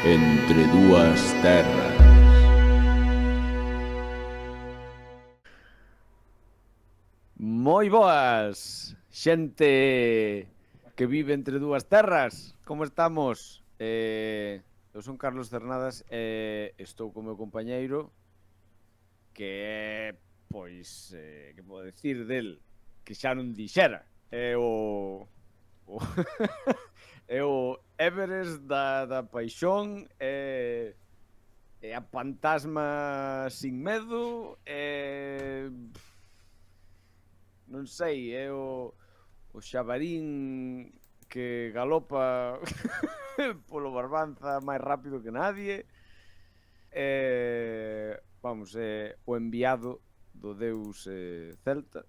Entre dúas terras. Moi boas, xente que vive entre dúas terras. Como estamos? Eu son Carlos Cernadas e estou co meu compañeiro que é, pois, que podo decir del que xa non dixera. É o é o Everest da paixón, é a fantasma sin medo, non sei, é o xabarín que galopa polo Barbanza máis rápido que nadie. Vamos, é o enviado do deus celta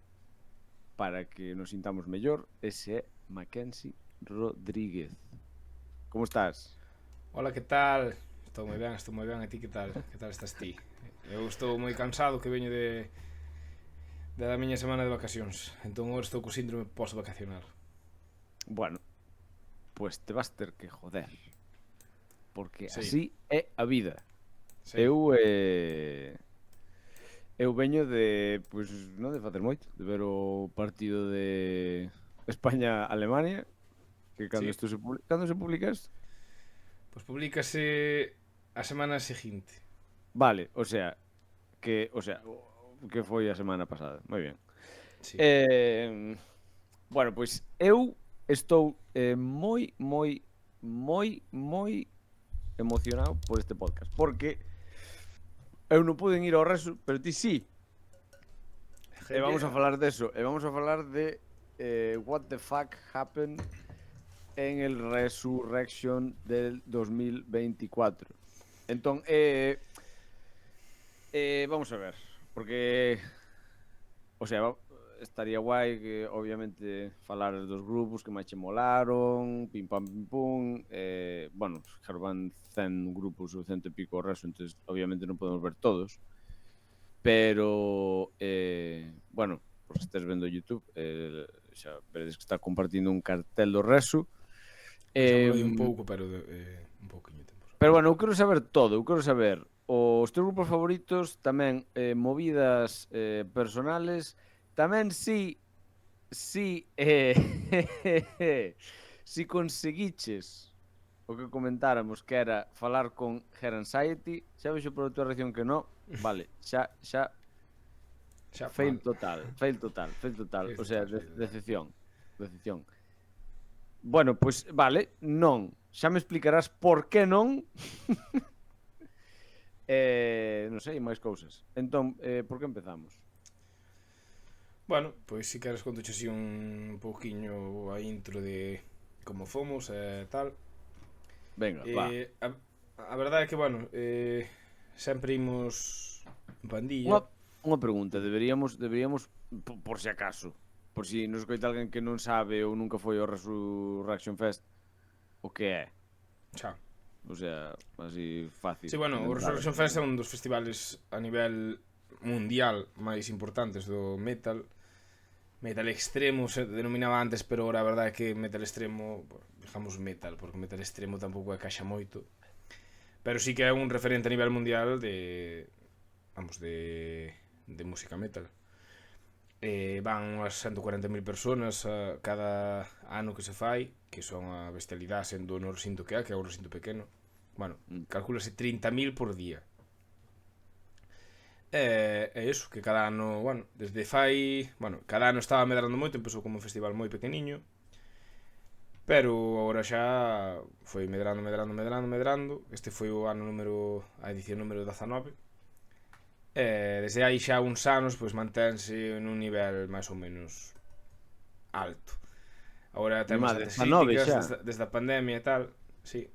para que nos sintamos mellor. Ese é Mackenzie Rodríguez. Como estás? Hola, que tal? Estou moi ben, e ti que tal? Que tal estás ti? Eu estou moi cansado que veño da miña semana de vacacións. Entón agora estou co síndrome post-vacacional. Bueno, pues te vas ter que joder. Porque Sí. así é a vida. Sí. Eu veño de, pois, non de facer moito, de ver o partido de España-Alemania, que cando Sí. isto cando se publica isto? Pois publícase a semana seguinte. Vale, o sea, que foi a semana pasada. Moi ben. Sí. Bueno, pois eu estou moi emocionado por este podcast, porque eu non puden ir ao Resu, pero ti sí. E vamos a falar deso, e vamos a falar de what the fuck happened en el Resurrection del 2024. Entón, vamos a ver, porque, o sea, estaría guai que, obviamente, falar dos grupos que máis che molaron, pim pam pim pum, bueno, claro, van 100 grupos ou 100 e pico o Resu, entonces, obviamente, non podemos ver todos, pero, bueno, pues estés vendo YouTube, xa veredes que está compartindo un cartel do Resu. Xa molei un pouco, pero un pouquiño tempo. Pero bueno, eu quero saber todo, eu quero saber os teus grupos favoritos, tamén movidas personales, tamén si si conseguiches o que comentáramos que era falar con Her Anxiety, xa vexo por a tua reacción que non, vale, xa fail total. O sea, decepción. Bueno, pois vale, non. Xa me explicarás por que non. Non sei, máis cousas. Entón, por que empezamos? Bueno, pois se queres conto así un pouquiño a intro de como fomos e tal. Venga, va. A verdade é que, bueno, sempre imos en pandilla. Unha pregunta, deberíamos por si acaso, por si nos escoita alguén que non sabe ou nunca foi ao Resurrection Fest, o que é? Xa. O sea, así fácil. Sí, bueno, o Resurrection Fest é un dos festivales a nivel mundial máis importantes do metal. Metal extremo se denominaba antes, pero ahora a verdade é que metal extremo, dejamos metal, porque metal extremo tampouco encaixa moito. Pero sí que é un referente a nivel mundial de música metal. Van unhas 140.000 personas a cada ano que se fai, que son a bestialidade sendo no recinto que é o recinto pequeno. Bueno, calculase 30.000 por día. É iso, que cada ano, bueno, desde fai... Bueno, cada ano estaba medrando moito, empezou como un festival moi pequeniño, pero agora xa foi medrando. Este foi o ano a edición número 19. Desde aí xa uns anos, pois mantense nun nivel máis ou menos alto. Agora temos as críticas desde a pandemia e tal, sí.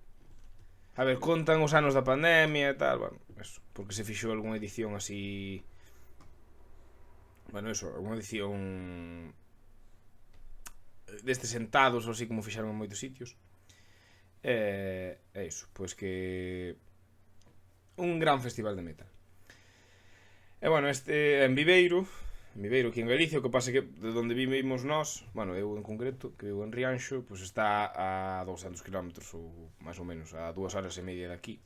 A ver, contan os anos da pandemia e tal, bueno, eso, porque se fixou algunha edición así... Bueno, eso, algunha edición destes sentados ou así como fixaron en moitos sitios. É iso, pois que... Un gran festival de metal. E bueno, este en Viveiro, Viveiro aquí en Galicia, o que pasa que de onde vivimos nós, bueno, eu en concreto, que vivo en Rianxo, pois está a 200 km ou máis ou menos, a 2 horas e media de aquí.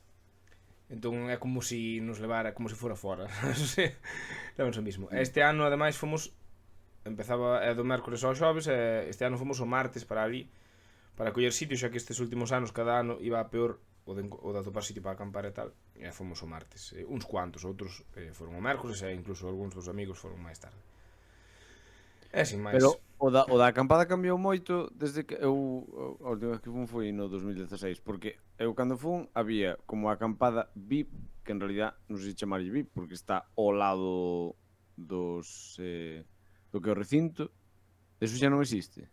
Entón é como se nos levara, como se fora fora. Levamos o mismo. Este ano, ademais, fomos, empezaba do mércores ao xoves, e este ano fomos o martes para ali, para coller sitio, xa que estes últimos anos cada ano iba a peor o de atopar sitio para acampar e tal, e fomos o martes. Uns cuantos, outros foron o mércores, e incluso algúns dos amigos foron máis tarde. É sin máis. Pero o da acampada cambiou moito desde que a última vez que fun foi no 2016, porque eu cando fun había como a acampada VIP, que en realidad non sei se chamarlle VIP, porque está ao lado do que é o recinto. Eso xa non existe.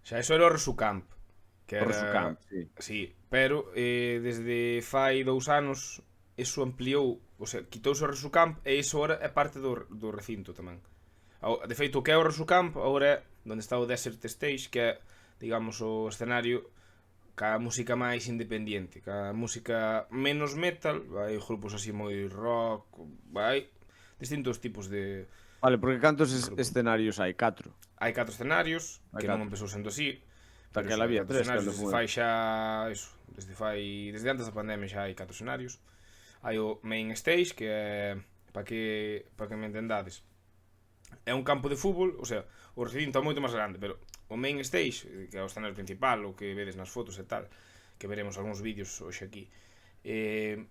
Xa eso era o Resucamp, que O era... Resucamp, sí. Sí, pero desde fai 2 anos eso ampliou, o sea, quitouse o Resucamp e iso ahora é parte do recinto tamén. De feito, o que é o Resucamp agora é onde está o Desert Stage, que é, digamos, o escenario ca música máis independiente, ca música menos metal, hai grupos así moi rock, hai distintos tipos de... Vale, porque cantos escenarios hai? 4. Hai 4 escenarios, Hai que non 4. empezou sendo así, pero Daquela había 4 3 escenarios cando desde fun. fai xa, eso, desde antes da pandemia xa hai 4 escenarios. Hai o Main Stage, que é, para que me entendades, é un campo de fútbol, o sea, o recinto é moito máis grande, pero o Main Stage, que é o escenario principal, o que vedes nas fotos e tal, que veremos algúns vídeos hoxe aquí, é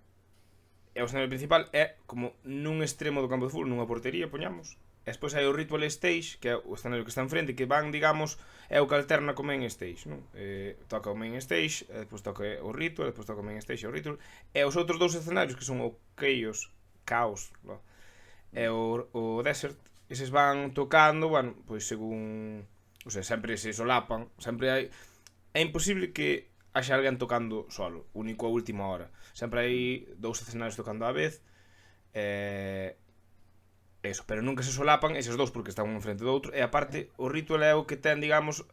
o escenario principal, é como nun extremo do campo de fútbol, nunha portería, poñamos. E despois hai o Ritual Stage, que é o escenario que está enfrente, que van, digamos, é o que alterna co Main Stage, non? Toca o Main Stage, e despois toca o Ritual, e despois toca o Main Stage e o Ritual. E os outros dous escenarios, que son o Caos, no? E o Desert, eses van tocando, bueno, pois según... O sea, sempre se solapan, sempre hai... É imposible que haxa alguén tocando solo, único a última hora. Sempre hai 2 escenarios tocando á vez, eso, pero nunca se solapan eses dous porque están un frente do outro, e aparte o Ritual é o que ten, digamos,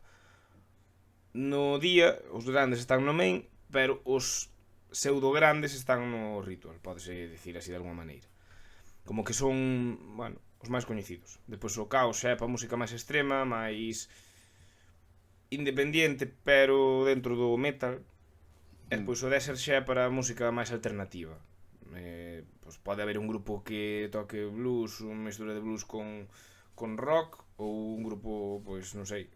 no día, os grandes están no Main, pero os pseudo grandes están no Ritual, pódese dicir así de alguma maneira. Como que son, bueno, os máis coñecidos. Depois o Caos é para música máis extrema, máis independiente, pero dentro do metal. E depois o Desert xa é para música máis alternativa. Pues pode haber un grupo que toque blues, unha mistura de blues con rock, ou un grupo, pois, non sei,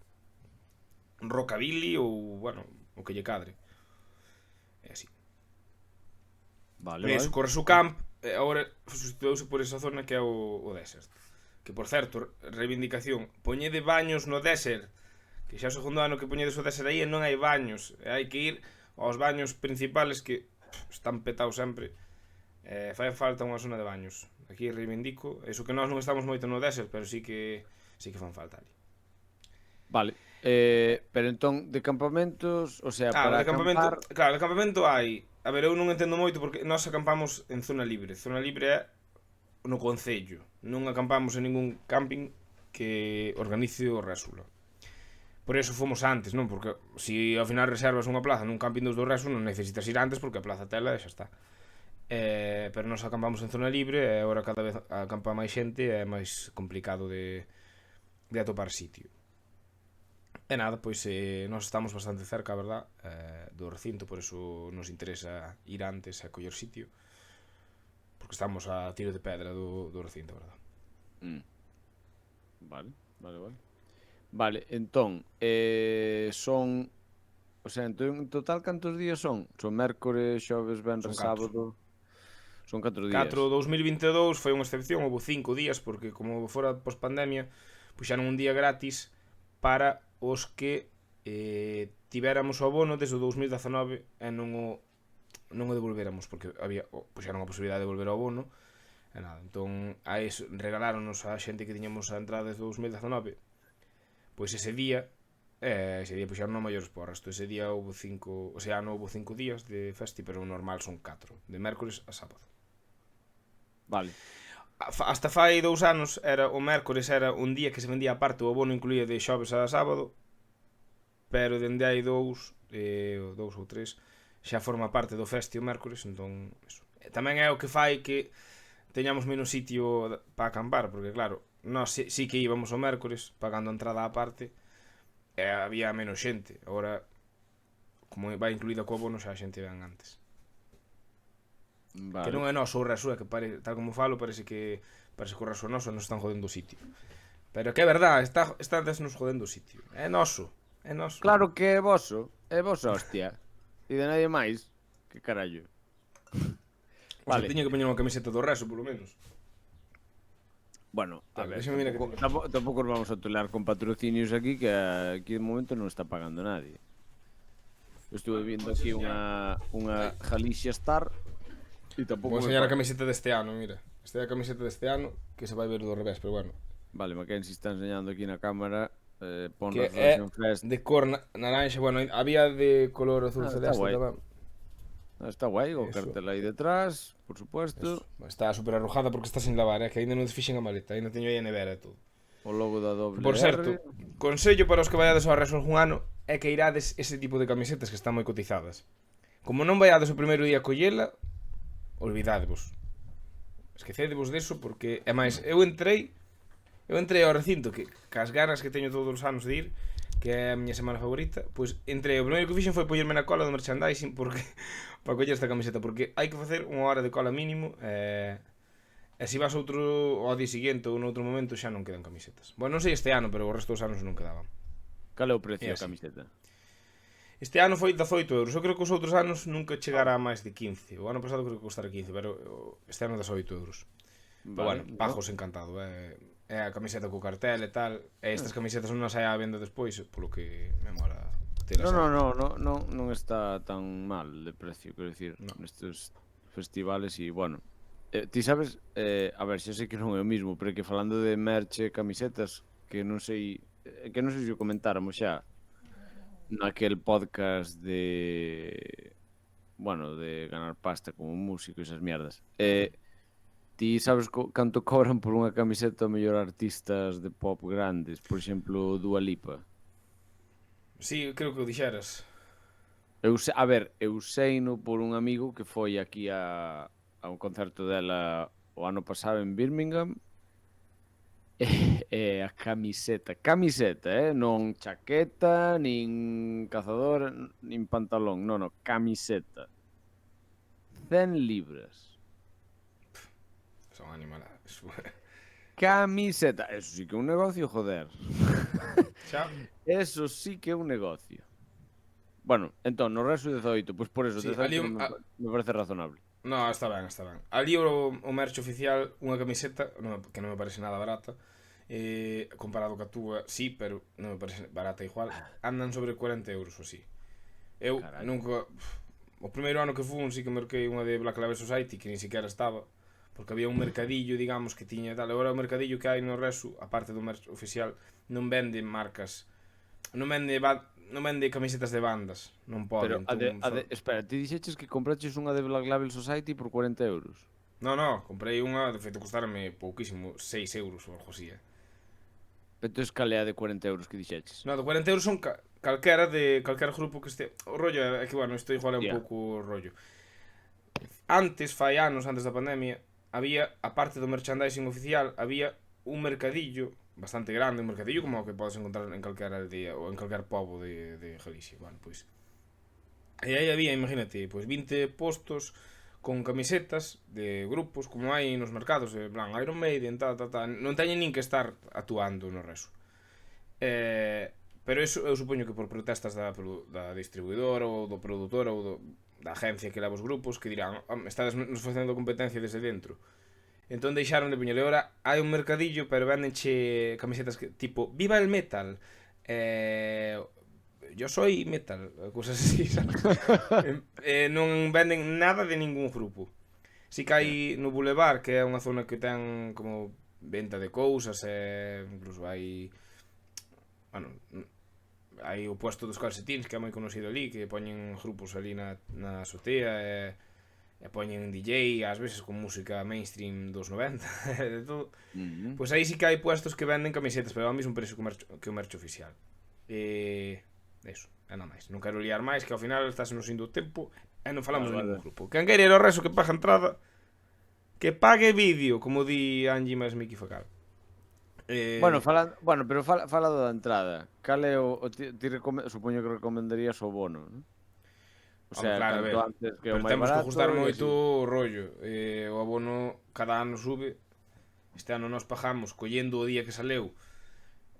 rockabilly, ou, bueno, o que lle cadre. É así. Vale, Por iso, corre o camp, agora sustituouse por esa zona que é o Desert. Que, por certo, reivindicación, poñede baños no Desert, que xa é o segundo ano que poñedes o Desert aí e non hai baños, hai que ir aos baños principales que están petados sempre. Fai falta unha zona de baños. Aquí reivindico, eso que nós non estamos moito no Desert, pero sí que fan falta ali. Vale. Pero entón, de campamentos, o sea, para acampar... Claro, de campamento hai... A ver, eu non entendo moito porque nós acampamos en zona libre. Zona libre é no concello. Non acampamos en ningún camping que organice o Résula. Por eso fomos antes, non? Porque se ao final reservas unha plaza nun camping dos do Résula non necesitas ir antes porque a plaza tela e xa está. Pero nós acampamos en zona libre e agora cada vez acampa máis xente e é máis complicado de atopar sitio. E nada, pois nós estamos bastante cerca, a verdad, do recinto, por eso nos interesa ir antes a coller sitio, porque estamos a tiro de pedra do recinto, a verdad. Vale, entón, son... O sea, en total cantos días son? Son mércores, xoves, venres, sábado... Son 4 días. 2022 foi unha excepción, houve 5 días, porque como fora post-pandemia, puxaron un día gratis para os que tivéramos o abono desde o 2019 e non o devolvéramos, porque puxaron a posibilidade de devolver o abono, e nada, entón regaláronos a xente que tiñamos a entrada desde o 2019, pois ese día puxaron a maiores porras. Ese día houve 5, o sea, non houve 5 días de festi, pero o normal son 4, de mércores a sábado. Vale. Hasta fai 2 anos o mércores era un día que se vendía aparte, o abono incluía de xoves a sábado, pero dende hai 2 ou 3 xa forma parte do festi o mércores, entón eso. Tamén é o que fai que teñamos menos sitio para acampar, porque claro, nós sí que íbamos o mércores pagando a entrada á parte e había menos xente. Agora, como vai incluída co abono, xa a xente ven antes. Que non Vale. é noso o reso, é que tal como falo parece que o reso é noso, nos están jodendo o sitio. Pero que é verdad, están nos jodendo o sitio. É noso, é noso. Claro que é vosa hostia. E de nadie máis. Que carallo. O sea, Vale. tiña que poñer unha camiseta do reso, polo menos. Bueno, a Vale, ver, déxame mirar que tampouco nos vamos a tolear con patrocinios aquí, que aquí de momento non está pagando nadie. Eu estuve vindo aquí unha Galicia Star e tampouco Vou me enseñar a paga. camiseta deste ano, mira. Esta é a camiseta deste ano, que se vai ver do revés, pero bueno. Vale, Mackenzie está enseñando aquí na cámara. Pon Que é Resurrection Fest. de cor naranja, bueno, había de color azul Está celeste guai. tamén. Está guai, o Eso. cartel aí detrás, por supuesto. Eso. Está super arrojada porque está sin lavar, que ainda non desfixen a maleta, ainda teño aí a nevera e todo. O logo da doble Por certo, consello para os que vaiades ao Reso algún ano é que irades ese tipo de camisetas que están moi cotizadas. Como non vaiades o primeiro día a collela, olvidadevos. Esquecedevos deso porque, é máis, eu entrei ao recinto que cas ganas que teño todos os anos de ir, que é a miña semana favorita, pois entrei, o primeiro que fixen foi pollerme na cola do merchandising porque para coller esta camiseta, porque hai que facer unha hora de cola mínimo e se vas outro ao día seguinte ou noutro momento xa non quedan camisetas. Bueno, non sei este ano, pero o resto dos anos non quedaban. Cal é o precio É da así. camiseta? Este ano foi 18 euros. Eu creo que os outros anos nunca chegará a máis de 15. O ano pasado creo que costara 15, pero este ano 18 euros. Pero bueno, pagos encantado. É a camiseta co cartel e tal. E estas camisetas non as hai á venda despois, polo que me mola telas. Non está tan mal de precio, quero dicir, No. nestes festivales e, bueno, ti sabes, a ver, xa sei que non é o mismo, pero que falando de merch e camisetas, que non sei se o comentáramos xa naquel podcast de, bueno, de ganar pasta como músico e esas mierdas. Ti sabes canto cobran por unha camiseta o mellor artistas de pop grandes, por exemplo, Dua Lipa? Sí, creo que o dixeras. A ver, eu seino por un amigo que foi aquí a un concerto dela o ano pasado en Birmingham. E a camiseta, non chaqueta, nin cazador, nin pantalón, non, camiseta. 100 libras. Son animaladas. Camiseta, eso sí que é un negocio, joder. Xa. Eso sí que é un negocio. Bueno, entón, no resto 18, pois por eso, Sí, 18 ali me parece razonable. No, está ben, está ben. Ali o merch oficial, unha camiseta, que non me parece nada barata, comparado ca túa, sí, pero non me parece barata igual, andan sobre 40 euros ou así. Eu Carallo. nunca... O primeiro ano que fun sí que merquei unha de Black Label Society, que nin siquiera estaba, porque había un mercadillo, digamos, que tiña tal. Agora o mercadillo que hai no Resu, aparte do merch oficial, non vende marcas, non vende camisetas de bandas, non pode. Pero, espera, ti dixeches que compraches unha de Black Label Society por 40 euros. No, comprei unha, de feito costarme pouquísimo, 6 euros ou algo así, Entón, cal é a de 40 euros que dixeches? No, de 40 euros son calquera de calquera grupo que este... O rollo é que, bueno, isto igual é un Yeah. pouco rollo. Antes, fai anos, antes da pandemia, había, aparte do merchandising oficial, había un mercadillo bastante grande, un mercadillo como o que podes encontrar en calquera aldea ou en calquer pobo de Galicia. Bueno, pois... E aí había, imagínate, pois 20 postos con camisetas de grupos como hai nos mercados, en plan Iron Maiden, non teñen nin que estar actuando no Reso. Pero eso eu supoño que por protestas da distribuidora ou do produtor ou da agencia que leva os grupos, que dirán, estades nos facendo competencia desde dentro. Entón deixaron de poñerle. Ahora hai un mercadillo, pero vendenche camisetas que, tipo, viva el metal, yo soy metal, cousas así, sabes? Non venden nada de ningún grupo. Si que hai no Boulevard, que é unha zona que ten como venta de cousas, incluso hai, bueno, hai o puesto dos calcetins, que é moi conocido ali, que poñen grupos ali na azotea, e poñen DJ, ás veces con música mainstream dos 90, de todo. Pois aí sí que hai puestos que venden camisetas, pero ao mesmo precio que o merch oficial. Eso, é nada máis. Non quero liar máis, que ao final estás nos indo o tempo e non falamos de ningún grupo. Quen queira ir ao Reso que paga entrada, que pague vídeo, como di Angie máis Miki Facal. Pero fala da entrada. Cal é supoño que recomendarías o bono, non? O Home, sea, claro, a canto ver, antes que é o pero máis temos que barato ajustar e moito así. o rollo. O abono cada ano sube. Este ano nós pagamos, collendo o día que saleu,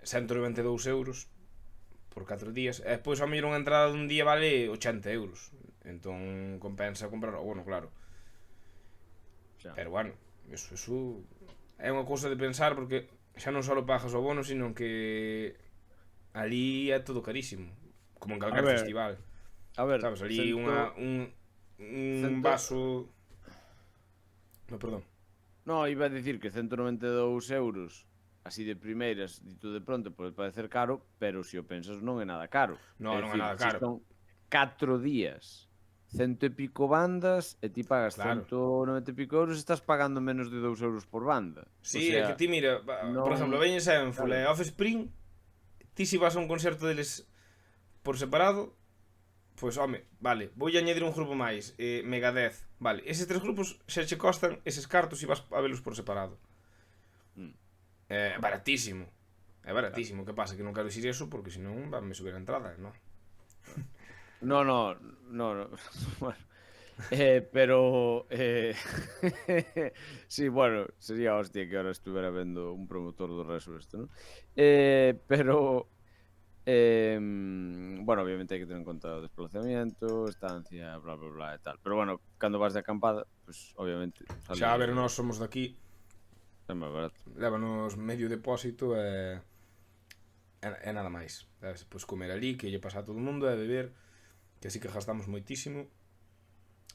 192 euros por 4 días. E despois a mellor unha entrada dun día vale 80 euros. Entón compensa comprar o abono, claro. Xa. Pero bueno, eso é unha cousa de pensar porque xa non só pagas o abono, sino que ali é todo carísimo. Como en A calquer ver, festival. a ver, Sabes, ali un cento... vaso... No, perdón. No, iba a dicir que 192 euros así de primeiras, dito de pronto, pode parecer caro, pero se o pensas non é nada caro. No, É non é dicir, nada se caro. son 4 días, 100 e pico bandas, e ti pagas Claro. 190 e pico euros, estás pagando menos de 2 euros por banda. Sí, O é que sea, ti mira, por exemplo, non... veñes a Enfol Claro. e Offspring, ti si vas a un concerto deles por separado, pois home, vale, vou añadir un grupo máis, Megadeth, vale, eses tres grupos xa che costan eses cartos se vas a velos por separado. É baratísimo. É baratísimo, que pasa? Que non quero dicir eso porque senón vanme subir a entrada, non? No. Bueno, pero sí, bueno, sería hostia que ahora estuviera vendo un promotor do Resu esto, ¿no? Pero bueno, obviamente hai que tener en conta o desplazamiento, estancia, bla, bla, bla e tal. Pero bueno, cando vas de acampada, pues obviamente Xa, a ver, nós somos daqui, é máis barato. lévanos medio depósito e nada máis. Pois comer ali, que lle pasa a todo o mundo, e beber, que así que gastamos moitísimo.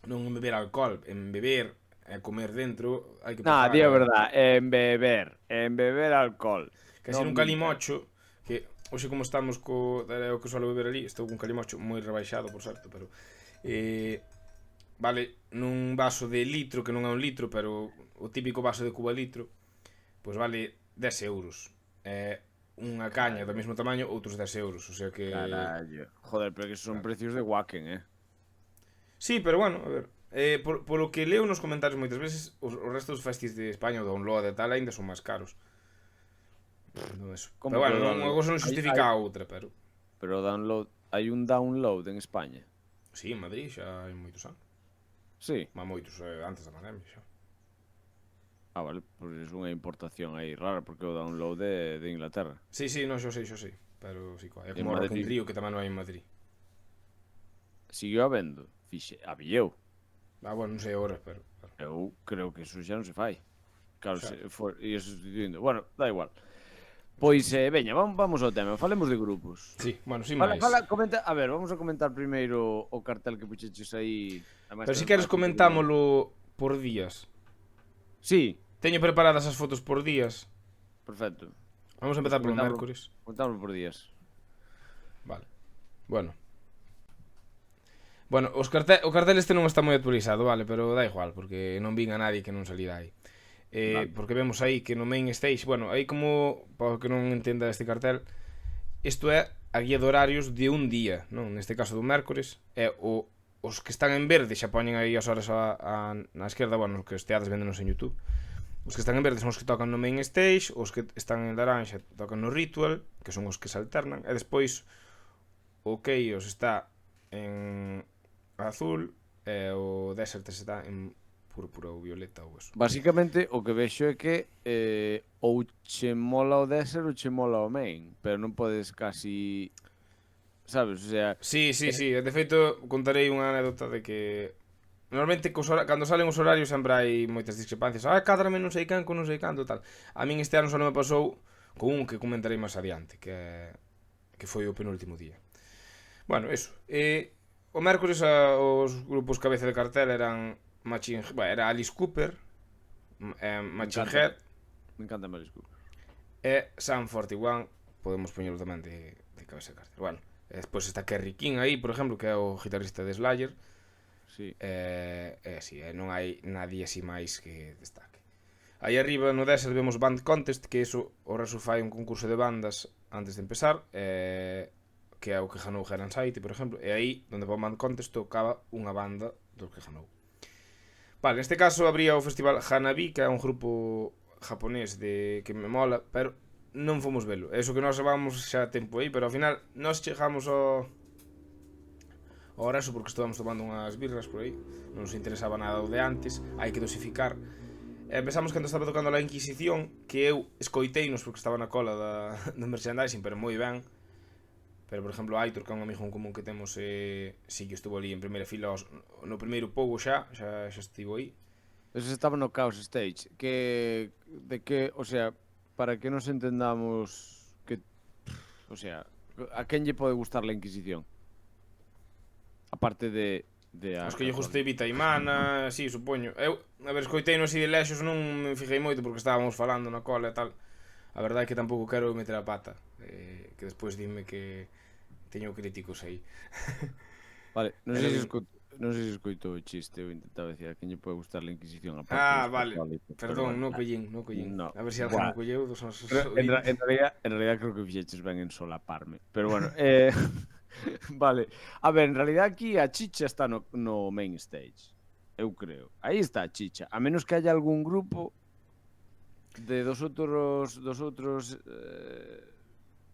Non en beber alcohol, en beber e comer dentro, hai que Nah, pagar. di a verdad, en beber alcohol. Que así nun calimocho, que hoxe como estamos co o que suelo beber ali, estou cun calimocho moi rebaixado, por certo, pero vale, nun vaso de litro, que non é un litro, pero o típico vaso de cuba litro, pois vale 10 euros. Unha caña do mesmo tamaño, outros 10 euros, o sea que... Carallo. Joder, pero que son precios de Wacken, Sí, pero bueno, a ver, polo que leo nos comentarios moitas veces, os restos dos festis de España, o download e tal, ainda son máis caros. No eso. Como Pero bueno, que unha cousa non justifica a outra, pero... Pero download, hai un download en España. Sí, en Madrid xa hai moitos anos. Sí. Má moitos antes da pandemia xa. Ah, vale, pois é unha importación aí rara, porque o download é de Inglaterra. Sí, non, xo sei. Pero sí, é En como o Rock in Madrid. Rio, que tamén non hai en Madrid. Siguió habendo. Habilleu. Bueno, non sei agora, pero... Eu creo que eso xa non se fai. Claro, Xa. e sustituindo. Bueno, da igual. Pois, veña, vamos ao tema. Falemos de grupos. Sí, bueno, sin Fala, máis. comenta, a ver, vamos a comentar primeiro o cartel que puxeches aí. Pero se queres comentámolo por días. Sí, Teño preparadas as fotos por días. perfecto. Vamos a empezar polo Comentámolo. mércores. Comentámoslo por días. Vale. Bueno, o cartel este non está moi actualizado, vale, pero da igual, porque non vin a nadie que non salira aí. Vale. Porque vemos aí que no main stage, bueno, aí como, para que non entenda este cartel, isto é a guía de horarios de un día, non? Neste caso do mércores, é os que están en verde xa poñen aí as horas na esquerda, bueno, os que esteades vendenos en YouTube. Os que están en verde son os que tocan no main stage, os que están en laranxa tocan no ritual, que son os que se alternan, e despois o Chaos está en azul e o Desert está en púrpura ou violeta ou eso. Basicamente, o que vexo é que ou che mola o Desert ou che mola o main, pero non podes casi... Sabes, o sea... Sí, de feito contarei unha anécdota de que normalmente cando salen os horarios sempre hai moitas discrepancias. Cádrame non sei can con non sei canto tal. A min este ano só non me pasou con un que comentarei máis adiante, que foi o penúltimo día. Bueno, eso. O mércores os grupos cabeza de cartel eran era Alice Cooper, Machine Head. Me encanta Alice Cooper. E Sum 41, podemos poñelo tamén de cabeza de cartel. Bueno, despois está Kerry King aí, por exemplo, que é o guitarrista de Slayer. Sí. Sí, non hai nadie así máis que destaque. Aí arriba no Desert vemos Band Contest, que iso o Resu fai un concurso de bandas antes de empezar, que é o que ganou Heran Saiti, por exemplo, e aí, onde va o Band Contest, tocaba unha banda do que ganou. Vale, neste caso habría o festival Hanabi, que é un grupo japonés que me mola, pero non fomos velo. Eso que nós vamos xa tempo aí, pero ao final nós chegamos ao Reso porque estábamos tomando unhas birras por aí, non nos interesaba nada o de antes, hai que dosificar. Pensamos cando estaba tocando a Inquisición, que eu escoiteinos porque estaba na cola do merchandising, pero moi ben. Pero, por exemplo, Aitor, que é un amigo en común que temos, sí que estuvo ali en primeira fila no primeiro pouco xa estivo aí. Eso estaba no Chaos Stage, o sea, para que nos entendamos que, o sea, a quen lle pode gustar la Inquisición? Aparte de Os que lle gustei Vitaimana, sí, supoño. Eu, a ver, escoitei no así de lexos, non me fijei moito porque estábamos falando na cola e tal. A verdade é que tampouco quero meter a pata, que despois dime que teño críticos aí. Vale, non sei se escoitou o chiste, eu intentaba decir a quen lle pode gustar la Inquisición. Vale, perdón, non collín. A ver se alguén non colleu dos nosos en realidad creo que fixeches ben en solaparme, pero bueno, vale, a ver, en realidad aquí a chicha está no main stage, eu creo, aí está a chicha, a menos que haya algún grupo de dos outros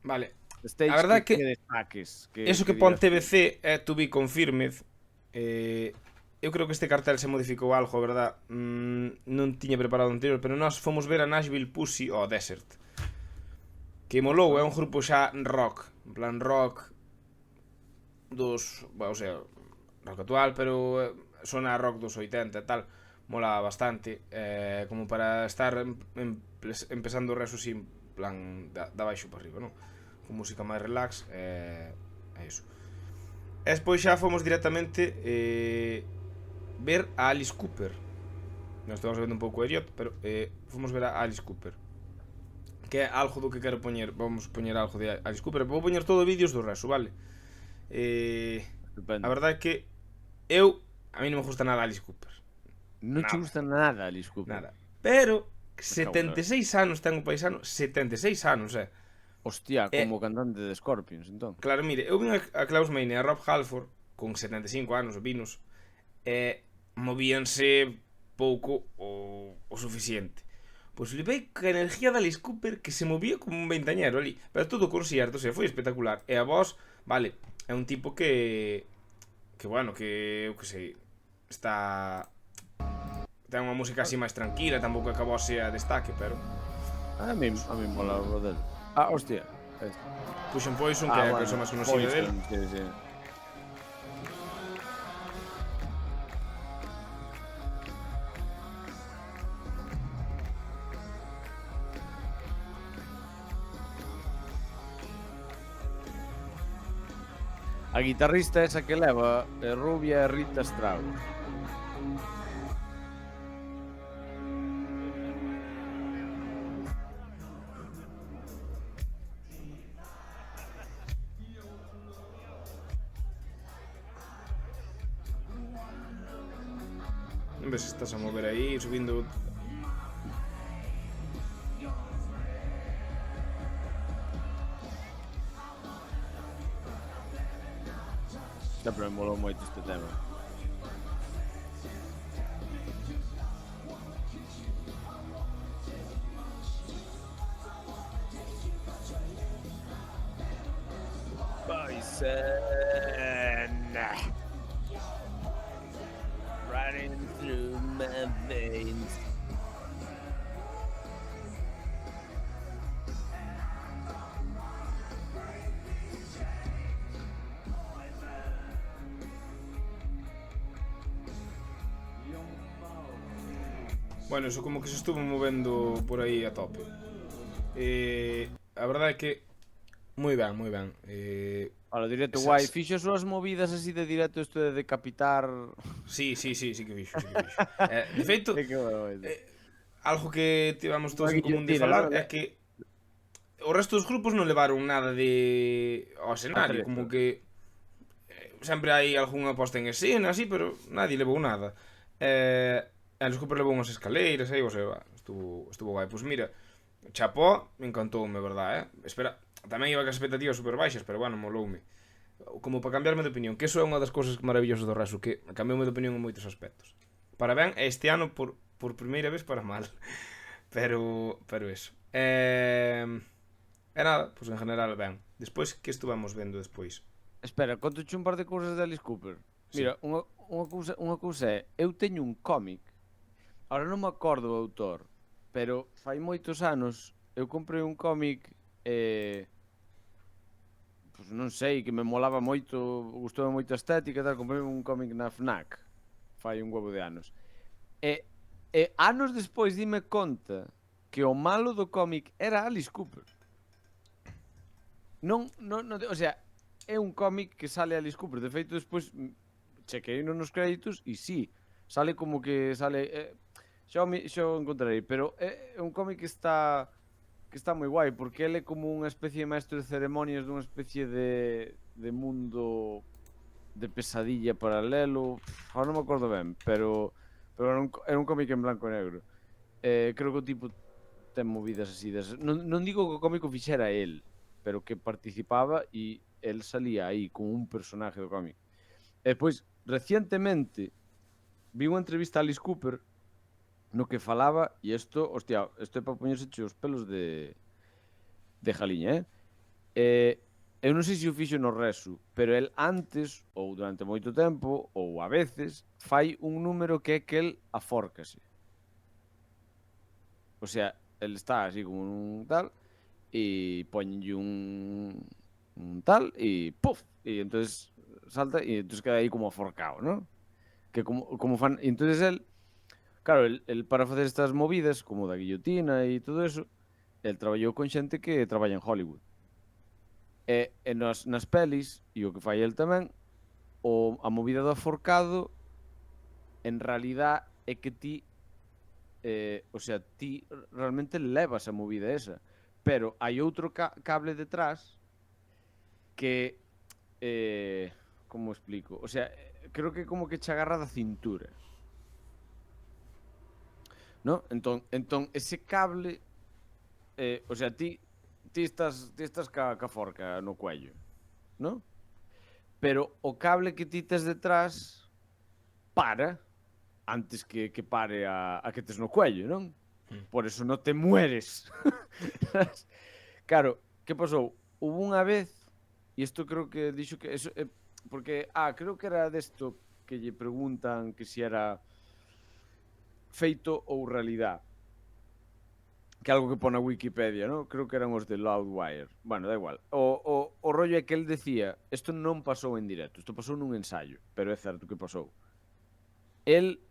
vale, stage a verdade que destaques, eso que pon TBC é to be confirmed. Eu creo que este cartel se modificou algo, a verdad, non tiña preparado o anterior, pero nós fomos ver a Nashville Pussy ao Desert, que molou, é un grupo xa rock, en plan rock dos, bueno, o sea, rock actual, pero sona rock dos 80 e tal, mola bastante, como para estar empezando o Reso así, en plan, da baixo para arriba, non? Con música máis relax, é iso. E despois xa fomos directamente ver a Alice Cooper. Nós estamos vendo un pouco Elliot, pero fomos ver a Alice Cooper, que é algo do que quero poñer. Vamos poñer algo de Alice Cooper. Vou poñer todo vídeos do Reso, vale? A verdade é que a mí non me gusta nada Alice Cooper. Non te gusta nada Alice Cooper? Nada. Pero 76 anos ten o paisano, 76 anos, Hostia, como cantante de Scorpions, entón. Claro, mire, eu vin a Klaus Meine e a Rob Halford con 75 anos, vinos, movíanse pouco o suficiente. Pois flipei que a energía de Alice Cooper, que se movía como un veintañero ali, pero todo concierto, o sea, foi espectacular. E a voz, vale, é un tipo que bueno, que eu que sei, está ten unha música así máis tranquila, tampouco que a voz sea destaque, pero a mí mola o Rodel. Hostia. Puxen Poison, que é a cousa máis conocida del. Sí. A guitarrista esa que leva é rubia Rita Strauss. Non ves se estás a mover aí, subindo. Sempre me molou moito este tema. Poison running through my veins. Bueno, eso como que se estuvo movendo por aí a tope. A verdade é que moi ben, moi ben. Ahora, directo guai, fixo as súas movidas así de directo, isto de decapitar. Sí que fixo. De feito, algo que tivemos todos en común de falar é que o resto dos grupos non levaron nada ao escenario, como que sempre hai algunha posta en escena así, pero nadie levou nada. Alice Cooper levou unhas escaleiras aí, o sea, estuvo guai. Pois mira, chapó, me encantoume, verdad, Espera, tamén iba con as expectativas super baixas, pero bueno, moloume. Como para cambiarme de opinión, que eso é unha das cousas maravillosas do Reso, que cambioume de opinión en moitos aspectos. Para ben, este ano por primeira vez para mal. Pero eso. E nada, pois en general ben. Despois, que estuvamos vendo despois? Espera, conto-che un par de cousas de Alice Cooper. Sí. Mira, unha cousa é, eu teño un cómic, ahora non me acordo o autor, pero fai moitos anos eu comprei un cómic, pois non sei, que me molaba moito, gustoume moito a estética e tal, comprei un cómic na FNAC, fai un huevo de anos. E, anos despois dime conta que o malo do cómic era Alice Cooper. Non, o sea, é un cómic que sale Alice Cooper. De feito, despois chequei nos créditos e sí, sale como que sale... xa o encontrarei, pero é un cómic que está moi guai, porque ele é como unha especie de maestro de ceremonias dunha especie de mundo de pesadilla paralelo. Ahora non me acordo ben, pero era un cómic en blanco e negro. Creo que o tipo ten movidas así non digo que o cómico fixera el, pero que participaba e el salía aí como un personaje do cómic. E despois, recientemente, vi unha entrevista a Alice Cooper no que falaba, e isto, hostia, isto é para poñerse os pelos de jaliña, eu non sei se o fixo no resu, pero el antes, ou durante moito tempo, ou a veces, fai un número que é que el afórcase. O sea, el está así como un tal, e poñenlle un tal, e ¡puf! E entonces salta, e entonces queda aí como aforcado, ¿no? Que como fan... E entonces el, claro, el para facer estas movidas, como da guillotina e todo eso, el traballou con xente que traballa en Hollywood. E nas pelis, e o que fai el tamén, a movida do aforcado, en realidad é que ti, o sea, ti realmente levas a movida esa, pero hai outro cable detrás que, como explico? O sea, creo que como que che agarra da cintura, ¿no? Entón ese cable, o sea, ti estás ca forca no cuello, ¿no? Pero o cable que ti tes detrás para antes que pare a que tes no cuello, non? Por eso non te mueres. Claro, que pasou? Hubo unha vez, e isto creo que dixo que eso, porque, creo que era desto que lle preguntan que si era feito ou realidad. Que algo que pon na Wikipedia, ¿no? Creo que eran os de Loudwire. Bueno, da igual. O rollo é que el decía, isto non pasou en directo, isto pasou nun ensayo, pero é certo que pasou. El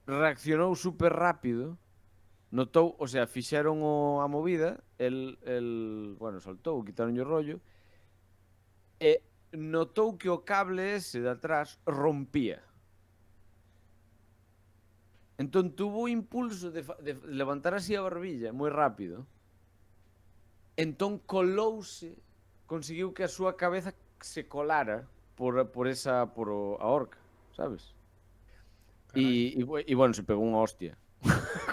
reaccionou super rápido, notou, o sea, fixeron a movida, bueno, saltou, quitaron o rollo, e notou que o cable ese de atrás rompía. Entón tuvo o impulso de levantar así a barbilla moi rápido. Entón colouse, conseguiu que a súa cabeza se colara por a horca, sabes? E bueno, se pegou unha hostia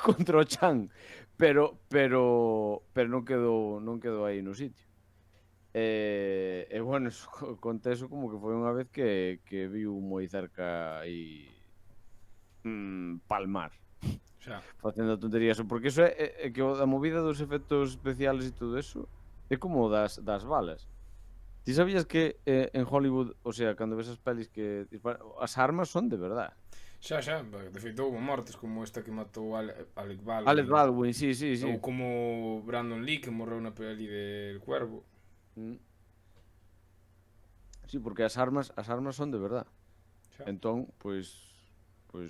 contra o chan, pero non quedou aí no sitio. Bueno, conté eso como que foi unha vez que viu moi cerca aí palmar. Xa. Facendo tonterías, porque eso é que a movida dos efectos especiales e todo eso é como das balas. Ti sabías que en Hollywood, o sea, cando ves as pelis que as armas son de verdad? Xa, de feito houve mortes como esta que matou Alec Alec Baldwin, Baldwin, sí. ou como Brandon Lee que morreu na peli del Cuervo. Sí, porque as armas son de verdad. Xa. Entón, pois o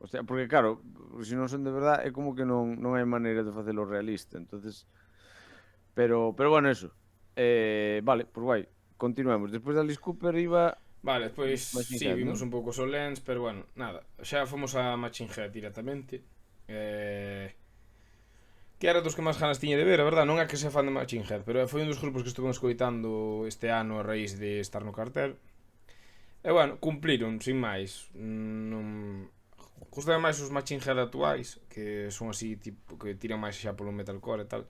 sea, porque claro, se non son de verdad é como que non hai maneira de facelo realista, entonces pero bueno, eso. Vale, pois guai. Continuemos. Despois de Alice Cooper iba Vale, despois Machine sí, Head, vimos ¿no? un pouco Solens, pero bueno, nada. Xa fomos a Machine Head directamente. Que era dos que máis ganas tiña de ver, a verdad, non é que sea fan de Machine Head, pero foi un dos grupos que estuve escoitando este ano a raíz de estar no cartel. E bueno, cumpliron, sin máis. Non... Gustame máis os Machine Head actuais, que son así, tipo, que tiran máis xa polo metalcore e tal.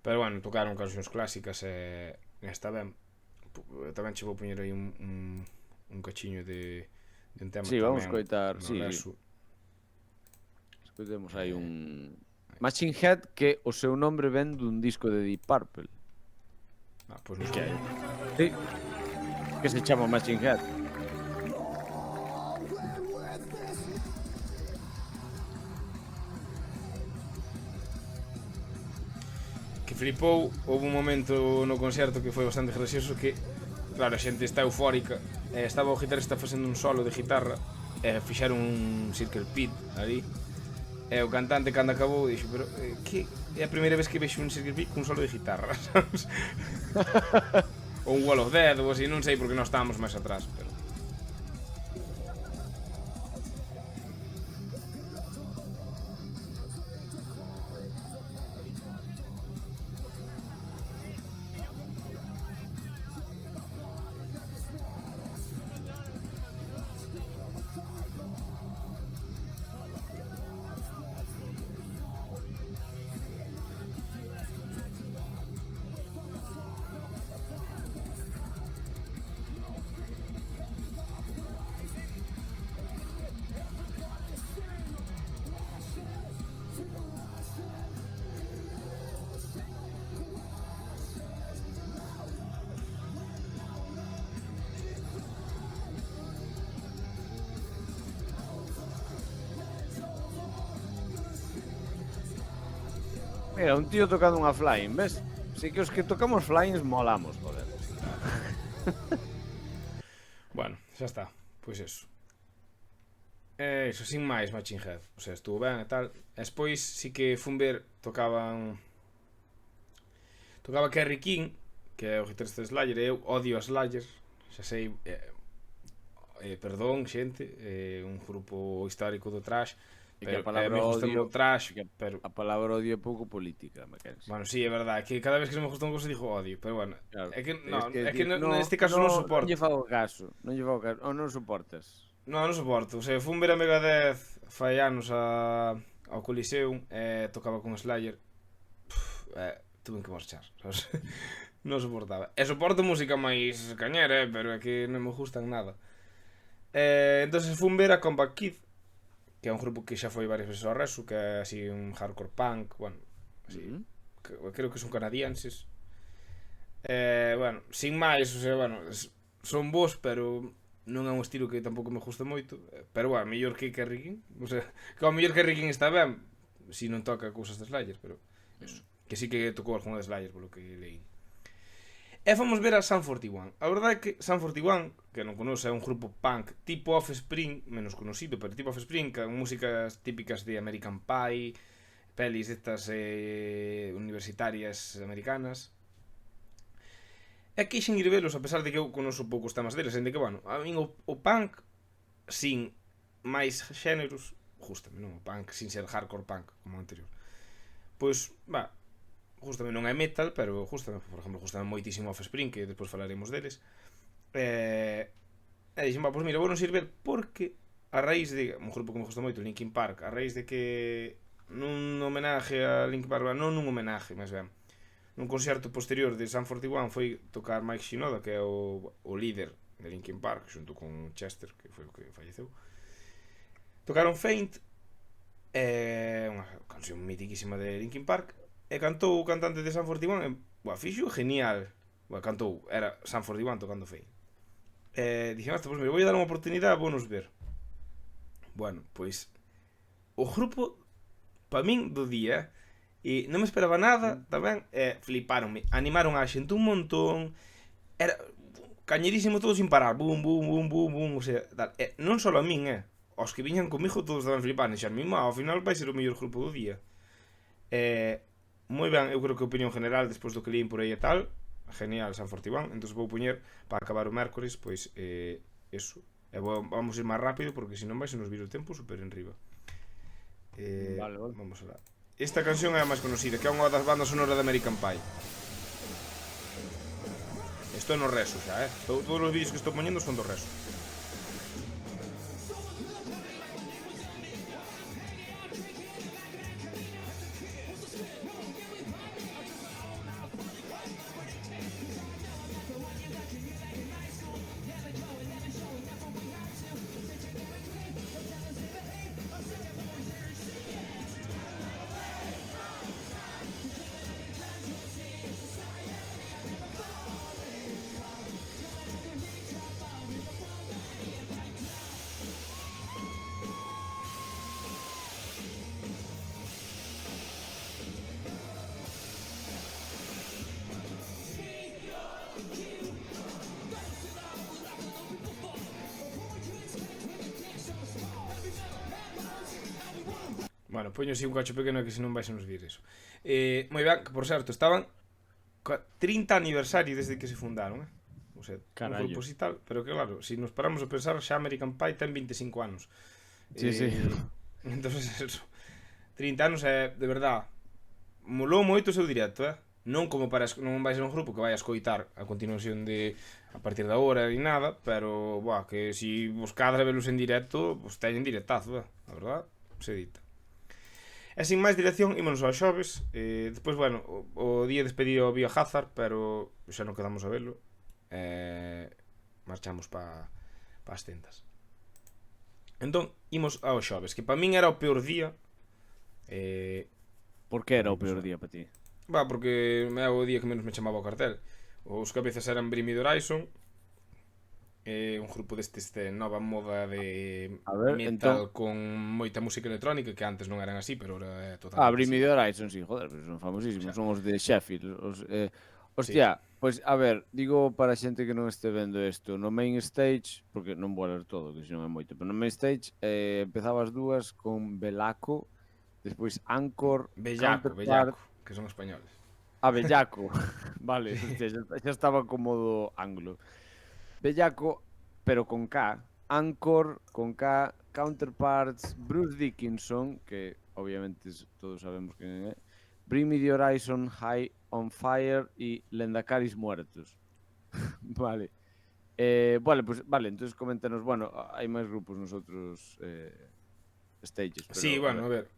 Pero bueno, tocaron cancións clásicas e está ben. Tamén che vou poñer aí un cachiño de un tema Sí, tamén vamos coitar, no sí. resu. Escoitemos aí un Machine Head, que o seu nombre ven dun disco de Deep Purple. Pois non Que sei. sí, que se chama Machine Head. Que flipou, houve un momento no concerto que foi bastante gracioso que, claro, a xente está eufórica, estaba o guitarrista facendo un solo de guitarra e fixeron un circle pit ali, e o cantante cando acabou dixo, pero que é a primeira vez que vexo un circle pit cun solo de guitarra, sabes? Ou un Wall of Dead ou así, non sei porque nós estábamos máis atrás, pero... Mira, un tío tocando unha flying, ves? Si que os que tocamos flyings molamos, joder. Bueno, xa está, pois eso. Eso, sin máis Machine Head. O sea, estuvo ben e tal. E despois sí que fun ver, tocaba Kerry King, que é o guitarrista de Slayer, e eu odio a Slayer, xa sei, perdón, xente, un grupo histórico do thrash, pero Que a palabra me gusta odio, o thrash, que pero... a palabra odio é pouco política, Mackenzie. Bueno, sí, é verdade, que cada vez que se me gusta un cousa digo odio, pero bueno, Claro, é que, neste neste caso non suporto. Non lle fago caso, ou non soportas. Non suporto, o sea, fun ver a Megadeth fai anos ao Coliseum e tocaba con Slayer. Tuve que marchar, sabes? Non soportaba. E soporto música máis cañera, pero é que non me gustan nada. Entonces fun ver a Combat Kid, que é un grupo que xa foi varias veces ao Resu, que é así un hardcore punk, bueno, así, creo que son canadienses. Bueno, sin máis, o sea, bueno, son bons, pero non é un estilo que tampouco me gusta moito, pero bueno, mellor que Kerry King, o sea, que ao mellor Kerry King está ben, si non toca cousas de Slayer, pero eso, que sí que tocou algunha de Slayer, polo que leí. E fomos ver a Sum 41. A verdade é que Sum 41, que non conoce, é un grupo punk tipo Offspring, menos conocido, pero tipo Offspring, con músicas típicas de American Pie, pelis destas universitarias americanas. E quixen ir velos, a pesar de que eu conozo poucos temas deles, en de que, bueno, a min o punk sin máis xéneros gústame, non? O punk sin ser hardcore punk, como o anterior. Pois, gústame, non é metal, pero gústame, por exemplo, gústame moitísimo Offspring, que despois falaremos deles. E dixen, pois mira, vou non ir ver porque a raíz de, un grupo que me gusta moito, Linkin Park, a raíz de que nun homenaje a Linkin Park, non nun homenaje, máis ben, nun concerto posterior de Sum 41 foi tocar Mike Shinoda, que é o líder de Linkin Park, xunto con Chester, que foi o que falleceu. Tocaron Faint, unha canción mitiquísima de Linkin Park, e cantou o cantante de Sum 41 e, fixo genial. Cantou, era Sum 41 tocando Faint. Dixen, pois mira, vou dar unha oportunidade, vou nos ver. Bueno, pois o grupo para min do día, e non me esperaba nada tamén, fliparonme, animaron a xente un montón, era cañerísimo todo sin parar, bum, bum, bum, bum, bum, o sea, tal. Non só a min, os que viñan comigo todos estaban flipando, e xa mismo, ao final vai ser o mellor grupo do día. Moi ben, eu creo que a opinión general, despois do que leín por aí e tal, genial Sum 41, entón vou poñer para acabar o mércores, pois, eso. E vamos ir máis rápido, porque senón vai se nos vir o tempo super enriba. Vale. Vamos a ver. Esta canción é a máis conocida, que é unha das bandas sonoras de American Pie. Isto é no reso xa, todos os vídeos que estou poñendo son do reso. Bueno, poño así un cacho pequeno que se non vais a nos vir eso. Moi ben, que por certo, estaban 30 aniversario desde que se fundaron, O sea, un Carallo. grupo así tal, pero que claro, se nos paramos a pensar, xa American Pie ten 25 anos. Sí, sí. Entonces eso, 30 anos é, de verdad, molou moito o seu directo, Non como para, non vai ser un grupo que vai a escoitar a continuación de a partir da hora ni nada, pero, buah, que si buscades a velos en directo, pues teñen directazo, a verdad, se dita. E sin máis dirección, ímonos aos xoves. Despois, bueno, o día despedido o Biohazard, pero xa non quedamos a velo. Marchamos pa as tendas. Entón, imos aos xoves, que para min era o peor día. Por que era o peor día para ti? Porque é o día que menos me chamaba o cartel. Os cabezas eran Bring Me the Horizon, un grupo destes de nova moda de metal con moita música electrónica, que antes non eran así, pero ahora é totalmente Bring Me the Horizon, sí, joder, son famosísimos, son os de Sheffield. Hostia, pois, a ver, digo para a xente que non este vendo isto, no main stage, porque non vou ler todo, que se non é moito, pero no main stage empezaba as dúas con Belaco, despois Anchor, Bellaco, que son españoles. Bellaco, vale, hostia, xa estaba como do anglo. Bellaco, pero con K, Anchor, con K, Counterparts, Bruce Dickinson, que obviamente todos sabemos quen é, Bring Me the Horizon, High on Fire e Lendacaris Muertos. Vale. Vale, entonces coméntanos, bueno, hai máis grupos nos outros stages, pero, sí, bueno, a ver.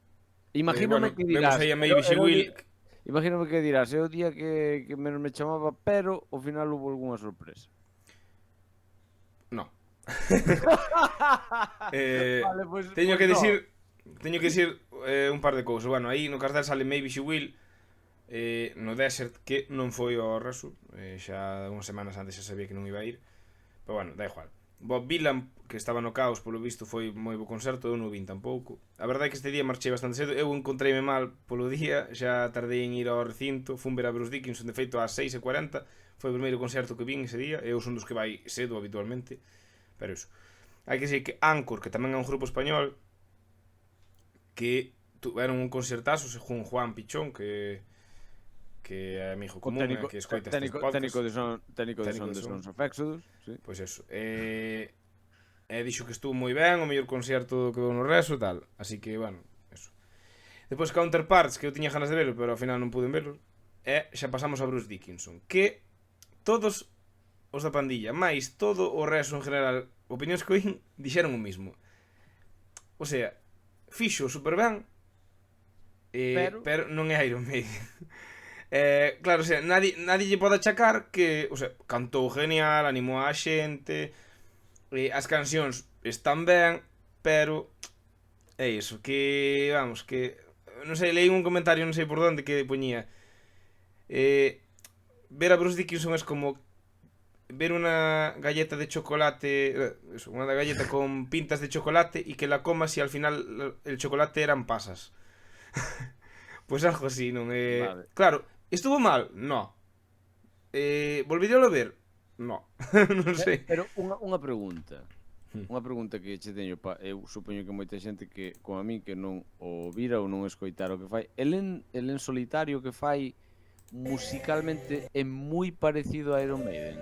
Imagínome que dirás, vemos aí a Maybe She Will. Imagínome que dirás, é o día que menos me chamaba, pero ao final hubo algunha sorpresa. No. Vale, pues, teño pues que dicir un par de cousas. Bueno, aí no cartel sale Maybe She Will, no Desert, que non foi ao Resu, xa unhas semanas antes xa sabía que non iba a ir, pero bueno, da igual. Bob Dylan, que estaba no Caos, polo visto foi moi bo concerto, eu non vin tampouco. A verdade é que este día marchei bastante cedo, eu encontreime mal polo día, xa tardei en ir ao recinto, fun ver a Bruce Dickinson, de feito ás 6:40, foi o primeiro concerto que vin ese día, eu son dos que vai cedo habitualmente, pero iso. Hai que dizer que Anchor, que tamén é un grupo español, que tuveron un concertazo según Juan Pichón, que é amigo común, que escoita estes podcasts. Técnico de son de Sons of Exodus, sí. Pois eso. Dixo que estuvo moi ben, o mellor concerto que veu no Reso e tal. Así que, bueno, eso. Depois Counterparts, que eu tiña ganas de verlo, pero ao final non pude verlo. E xa pasamos a Bruce Dickinson, que todos os da pandilla, máis todo o Reso en general, opinións que oín, dixeron o mismo. O sea, fixo super ben, pero non é Iron Maiden. Claro, o sea, nadie lle pode achacar que, o sea, cantou genial, animou a xente, as cancións están ben, pero é iso, que, vamos, que non sei, leí un comentario, non sei por onde, que poñía ver a Bruce Dickinson é como ver unha galleta de chocolate, unha galleta con pintas de chocolate e que la comas e al final el chocolate eran pasas. Pues algo así, non é... Vale. Claro, estuvo mal? No. Volveríalo a ver? No. Non sei. Pero unha pregunta. Unha pregunta que che teño, eu supoño que moita xente que, como a mí, que non o vira ou non escoitar o que fai, el en solitario que fai musicalmente é moi parecido a Iron Maiden.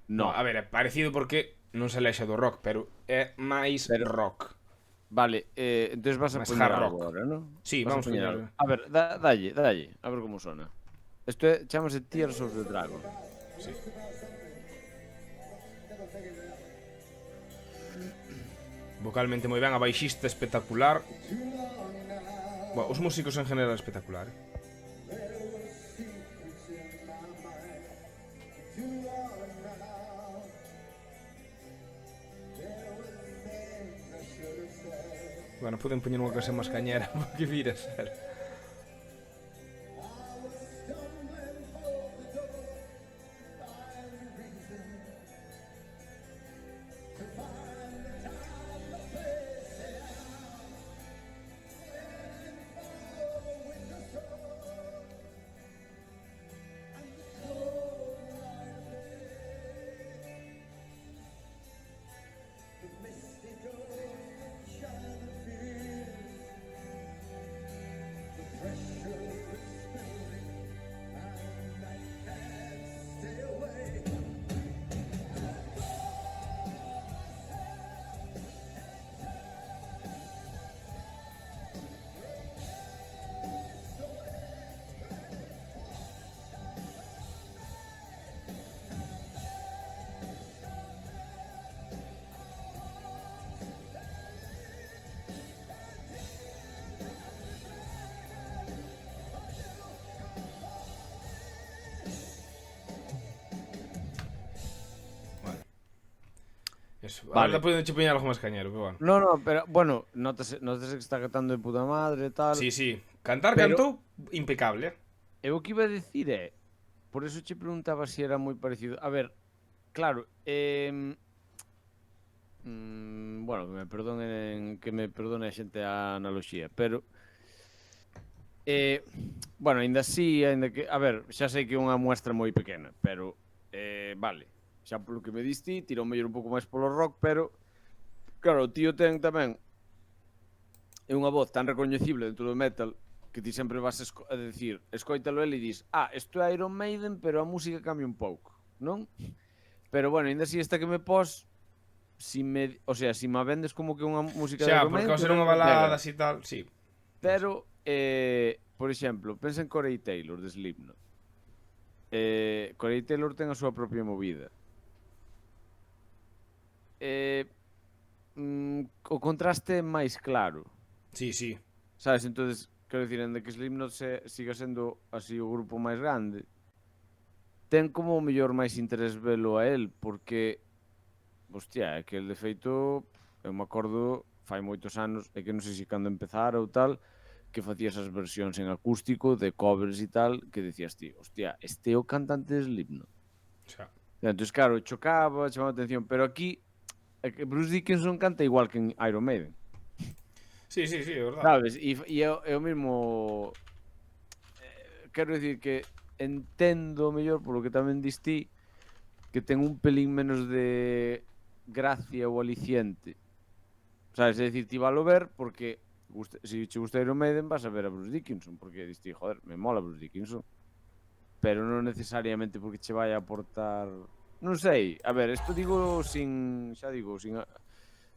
No, a ver, é parecido porque non se lexa do rock, pero é máis rock. Vale, entonces vas a poñer algo agora, ¿no? Sí, vamos a poñer algo. A ver, dalle, a ver como sona. Isto chamase Tears of the Dragon. Sí. Vocalmente moi ben, a baixista espectacular. Bueno, os músicos en general espectacular. Bueno, poden poñer unha canción máis cañera, porque vira ser. Eso. Vale. Ahora poden che poñer algo máis cañero, pero bueno. No, pero, bueno, nótase que está cantando de puta madre e tal. Sí, sí. Cantar Pero- cantou impecable, Eu o que iba a decir é, por eso che preguntaba se era moi parecido. A ver, claro, bueno, que me perdone a xente a analoxía, pero bueno, aínda así, aínda que, a ver, xa sei que é unha muestra moi pequena, pero vale, xa polo que me diste, tirou mellor un pouco máis polo rock, pero claro, o tío ten tamén é unha voz tan recoñecible dentro do metal que ti sempre vas a decir, escoítalo ele e dis, isto é Iron Maiden, pero a música cambia un pouco, non? Pero bueno, aínda así esta que me pos, o sea, si me vendes como que unha música de xa, Iron porque Maiden, ao ser unha tamén me balada pega. así tal, sí. Pero, por exemplo, pensa en Corey Taylor de Slipknot. Corey Taylor ten a súa propia movida. O contraste é máis claro. Sí, sí. Sabes, entonces, quero dicir, ainda que Slipknot siga sendo así o grupo máis grande, ten como o mellor máis interés velo a él, porque, hostia, é que el de feito, eu me acordo, fai moitos anos, é que non sei se cando empezara ou tal, que facía esas versións en acústico de covers e tal, que decías ti, hostia, este é o cantante de Slipknot. Xa. Entón, claro, chocaba, chamaba a atención, pero aquí é que Bruce Dickinson canta igual que en Iron Maiden. Sí, sí, sí, é verdade. Sabes? E é o mismo... quero dicir que entendo mellor polo que tamén diste que ten un pelín menos de gracia ou aliciente. Sabes? É dicir, ti valo ver porque se che gusta Iron Maiden vas a ver a Bruce Dickinson porque diste, joder, me mola Bruce Dickinson. Pero non necesariamente porque che vai a aportar... Non sei, a ver, isto digo sin... Xa digo, sin...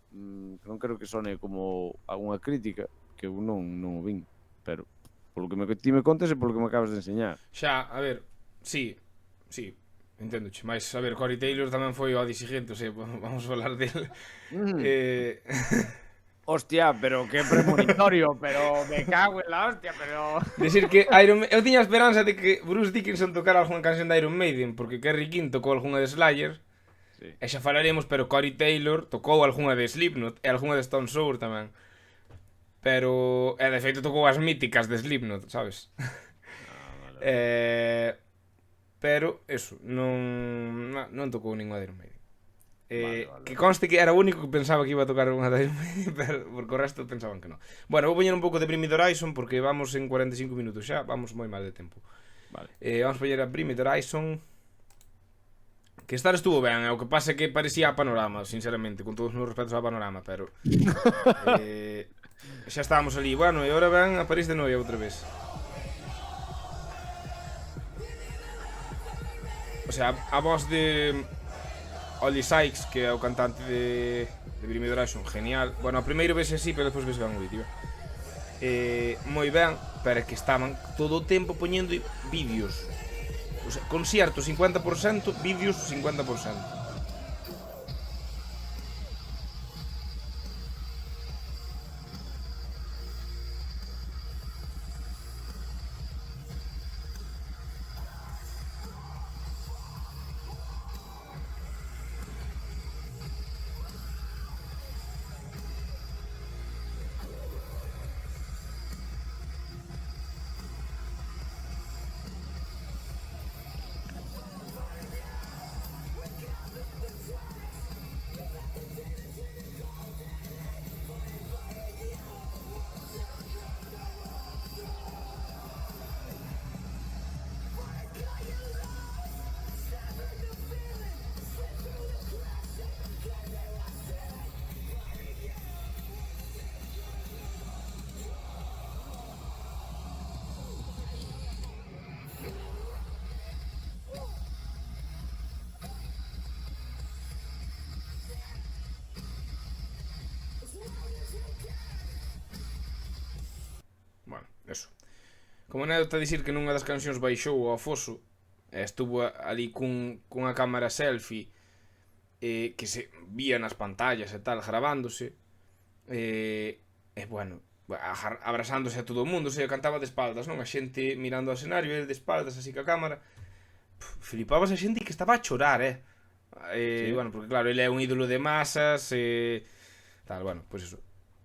non quero que sone como algunha crítica, que eu non o vin, pero polo que ti me contas e polo que me acabas de enseñar. Xa, a ver, sí, entendoche, mas a ver, Corey Taylor tamén foi o exigente, o sea, vamos a falar del. Hostia, pero que premonitorio, pero me cago en la hostia, pero... Decir que eu tiña esperanza de que Bruce Dickinson tocara algunha canción de Iron Maiden, porque Kerry King tocou algunha de Slayer, Sí. e xa falaremos, pero Corey Taylor tocou algunha de Slipknot e algunha de Stone Sour tamén. Pero, de feito, tocou as míticas de Slipknot, sabes? Vale. Pero, eso, non tocou ninguna de Iron Maiden. Vale. Que conste que era o único que pensaba que iba a tocar unha de Iron Maiden, pero porque o resto pensaban que non. Bueno, vou poñer un pouco de Bring Me the Horizon porque vamos en 45 minutos xa, vamos moi mal de tempo. Vale. Vamos poñer a Bring Me the Horizon. Que estar estuvo ben, o que pasa é que parecía a Panorama, sinceramente, con todos os meus respetos a Panorama, pero xa estábamos ali, bueno, e agora ven a París de Noia outra vez. O sea, a voz de Oli Sykes, que é o cantante de Bring Me the Horizon, genial. Bueno, a primeiro vez así, pero despois ves ben o vídeo. Moi ben, pero é que estaban todo o tempo poñendo vídeos. O sea, concierto 50%, vídeos 50%. Bueno, eso. Como anécdota dicir que nunha das cancións baixou ao foso e estuvo ali cunha cámara selfie que se vía nas pantallas e tal, gravándose bueno, abrazándose a todo o mundo, se cantaba de espaldas, non? A xente mirando ao escenario, ele de espaldas así ca cámara. Flipabas a xente que estaba a chorar, Sí. Bueno, porque claro, ele é un ídolo de masas, tal, bueno, pois eso.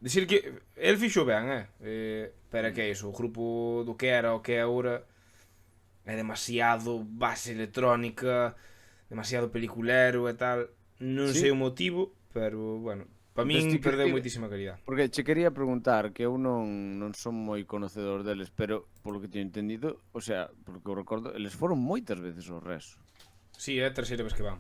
Dicir que el fixo ben, pero que é iso, o grupo do que era o que é agora é demasiado base electrónica, demasiado peliculero e tal. Non sei Sí, o motivo, pero bueno, para entonces ti min perdeu critica... moitísima calidad. Porque che quería preguntar, que eu non son moi conocedor deles, pero polo que teño entendido, o sea, porque eu recordo, eles foron moitas veces ao Reso. Sí, é a terceira vez que van.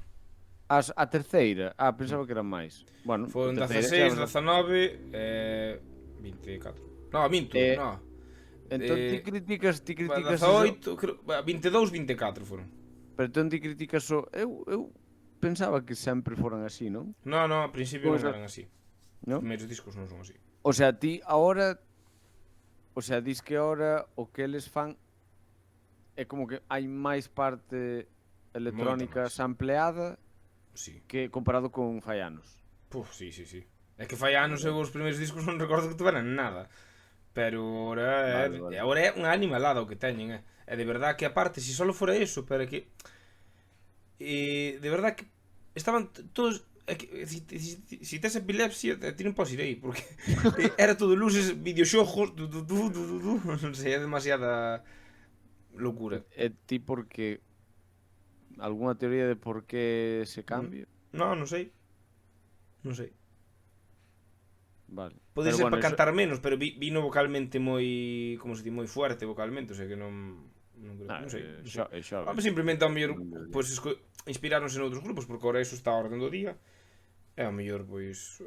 A terceira, pensaba que eran máis. Bueno, a Foron terceira 16, xa... 19 e 24. No, minto, Eh, no. entón ti Eh, criticas eso, 18, creo, 22, 24 foron. pero entón ti criticas o... Eu pensaba que sempre foran así, non? No, no, a principio Como non eso, eran así. Os non? primeiros discos non son así. O sea, ti ahora, o sea, dis que ahora o que eles fan é como que hai máis parte Moita electrónica máis. sampleada Sí. que comparado con fai anos. Puf, sí, sí, sí. É que fai anos eu os primeiros discos non recordo que tuveran nada. Pero Vale, vale. agora é unha animalada o que teñen, É de verdad que aparte, se só fora eso, pero é que de verdad que estaban todos é que, si tes epilepsia ti non podes ir aí porque era todo luces, videoxogos non sei, é demasiada loucura. Ti porque algunha teoría de por que ese cambio? Non sei, non sei. Vale. Pode Pero ser bueno, para eso, cantar menos, pero vino vocalmente moi, como se di, moi fuerte vocalmente, o sea que non creo, non sei, non sei. xa ves. Simplemente ao mellor, Non me pois inspiráronse noutros grupos, porque ahora eso está a orden do día. E ao mellor, pois,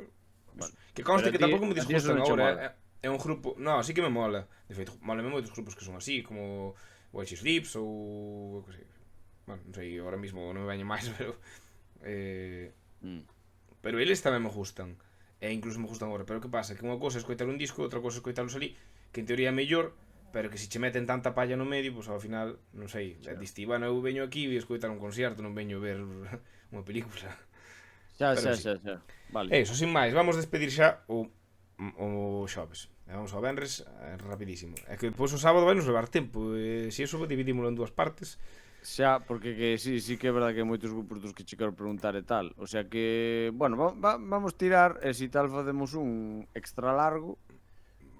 Vale. que conste Pero que tampouco me a ti eso disgustan non che agora, mola. é un grupo, no, sí que me mola. De feito, mola moitos grupos que son así, como White Lips ou, que sei. Bueno, non sei, ahora mismo non me veño máis, pero Mm. pero eles tamén me gustan. E incluso me gustan agora, pero que pasa? Que unha cousa é escoitar un disco, outra cousa é escoitalos ali, que en teoría é mellor, pero que se che meten tanta palla no medio, pois ao final, non sei, diste, bueno, eu veño aquí e escoitar un concerto, non veño ver unha película. Xa, Pero xa, sí. xa, xa. Vale. E iso, sin máis, vamos despedir xa o xoves. E vamos ao venres rapidísimo. É que depois o sábado vai nos levar tempo, e se iso dividímolo en dúas partes. Xa, porque que sí que é verdade que hai moitos grupos dos que che quero preguntar e tal. O sea que, bueno, vamos tirar e se tal facemos un extra largo,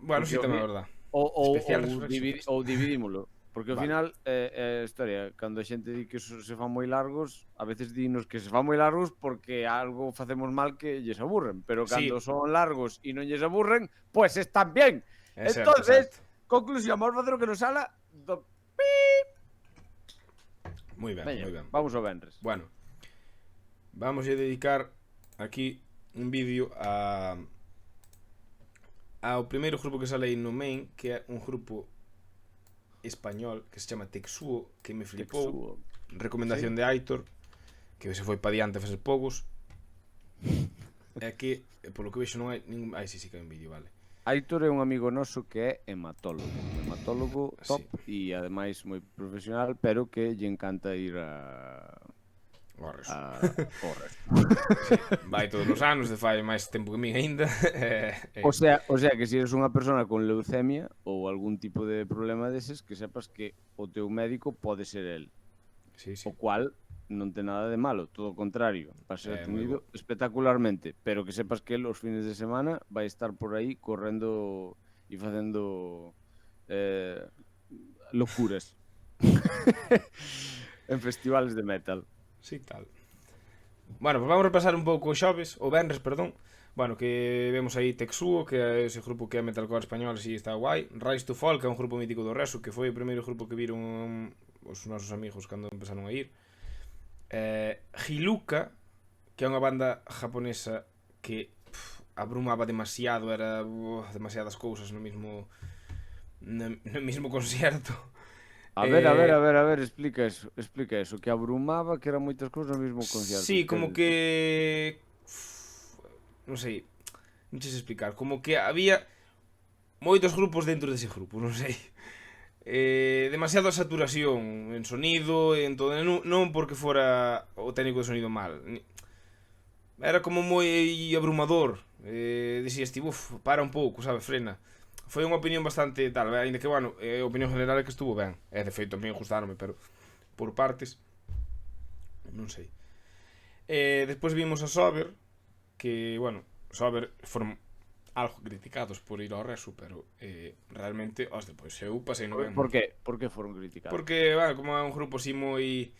Bueno, porque sí, tamén é verdad. Especial Resurrection Fest. ou dividímolo. Porque ao Vale. final, a historia, cando a xente di que se fan moi largos, a veces dinos que se fan moi largos porque algo facemos mal que lles aburren, pero Sí. cando son largos e non lles aburren, pues están bien. É certo, Entonces, certo. conclusión, vamos facer o que nos sala do... Moi ben, Veña, moi ben. vamos ao venres. Bueno, vamos a dedicar aquí un vídeo ao primeiro grupo que sale aí no main, que é un grupo español que se chama Texuo, que me flipou. Recomendación de Aitor, que se foi pa diante a facer pogos. É que, polo que vexo, non hai ningún... sí que hai un vídeo, vale. Aitor é un amigo noso que é hematólogo top e ademais moi profesional, pero que lle encanta ir Gorres. Corres. Vai todos os anos, de fai máis tempo que min aínda. O sea que se eres unha persona con leucemia ou algún tipo de problema deses, que sepas que o teu médico pode ser el. Sí, sí. O cual non ten nada de malo, todo o contrario, vai ser atendido moi espectacularmente, pero que sepas que el os fines de semana vai estar por aí correndo e facendo locuras en festivales de metal. Sí, tal. Bueno, pues vamos a repasar un pouco o xoves, o venres, perdón. Bueno, que vemos aí Texuo, que é ese grupo que é metalcore español, así está guai. Rise to Fall, que é un grupo mítico do Reso, que foi o primeiro grupo que viron os nosos amigos cando empezaron a ir. Hiluka, que é unha banda japonesa que abrumaba demasiado, era demasiadas cousas no mismo concerto. A ver, explica eso, que abrumaba, que eran moitas cousas no mesmo concerto. Sí, como que... non sei, non sei explicar, como que había moitos grupos dentro dese grupo, non sei. Demasiada saturación en sonido, en todo, non porque fora o técnico de sonido mal. Era como moi abrumador. Dicías ti, para un pouco, sabe, frena. Foi unha opinión bastante tal, ainda que, bueno, a opinión general é que estuvo ben. De feito, a mí gustaronme, pero por partes non sei. Despois vimos a Sober, que, bueno, Sober foron algo criticados por ir ao Resu, pero realmente, hostia, pois eu pasei no ben. Por qué? Por que foron criticados? Porque, bueno, como é un grupo así moi,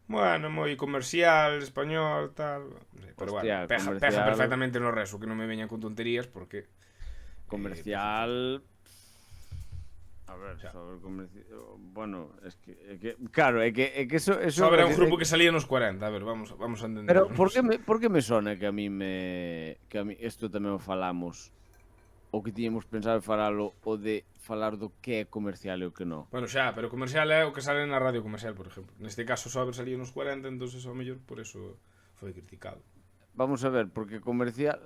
bueno, moi comercial, español, tal, non sei, pero Hostia, bueno, pega comercial. perfectamente no Resu, que non me veñan con tonterías, porque Comercial. A ver, Xa. sobre comercial. Bueno, claro, é que eso Sober é un grupo que salía nos 40, a ver, vamos a entender. Pero por que me sona que a mí isto tamén o falamos, o que tiñamos pensado falalo, o de falar do que é comercial e o que non. Bueno, xa, pero comercial é o que sale na radio comercial, por exemplo. Neste caso Sober salía nos 40, entonces ao mellor por eso foi criticado. Vamos a ver, porque comercial.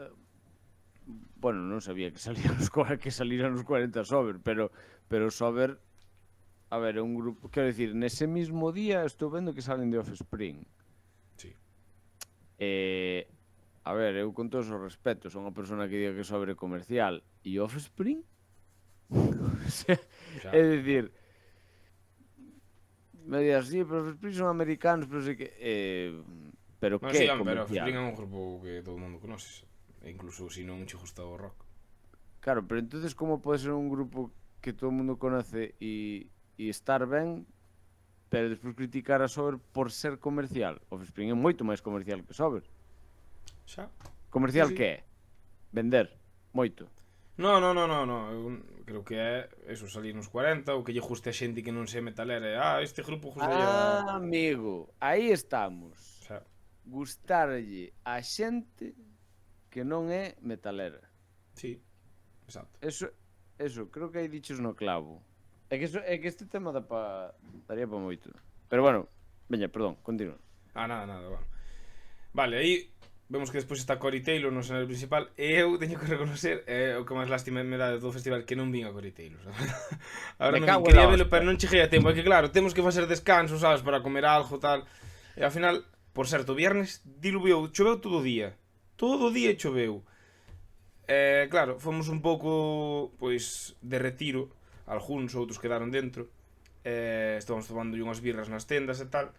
Bueno, non sabía que salían nos 40 Sober, pero Sober, a ver, é un grupo, quero dicir, nese mismo día estou vendo que salen de Offspring. Sí. A ver, eu con todos os respetos, son unha persona que diga que Sober é comercial e Offspring? É dicir, me digas, sí, pero Offspring son americanos, pero sei que... pero Bueno, que sí, é pero comercial? Offspring é un grupo que todo o mundo conoces. E incluso se non che gusta o rock. Claro, pero entonces como pode ser un grupo que todo o mundo conoce e estar ben, pero despois criticar a Sober por ser comercial? Offspring é moito máis comercial que Sober. Xa. Comercial Sí, sí. que é? Vender. Moito. No, eu creo que é eso, salir nos 40, o que lle guste a xente que non se metalera e, este grupo gustaría... Amigo, aí estamos. Xa. Gustarlle a xente que non é metalera. Sí, exacto. Eso, creo que aí diches no clavo. É que este tema daría pa moito. Pero bueno, veña, perdón, continúa. Nada, bueno. Vale, aí vemos que despois está Corey Taylor no escenario principal e eu teño que reconocer o que máis lástima me dá de todo o festival que non vin a Corey Taylor. Ahora Me cago non en quería la velo, hostia. pero non cheguei a tempo. É que claro, temos que facer descanso, sabes, para comer algo, tal. E ao final, por certo, o viernes diluviou, choveu todo o día. Todo o día choveu. Claro, fomos un pouco, pois, de retiro. Algúns, outros quedaron dentro. Estábamos tomando unhas birras nas tendas e tal.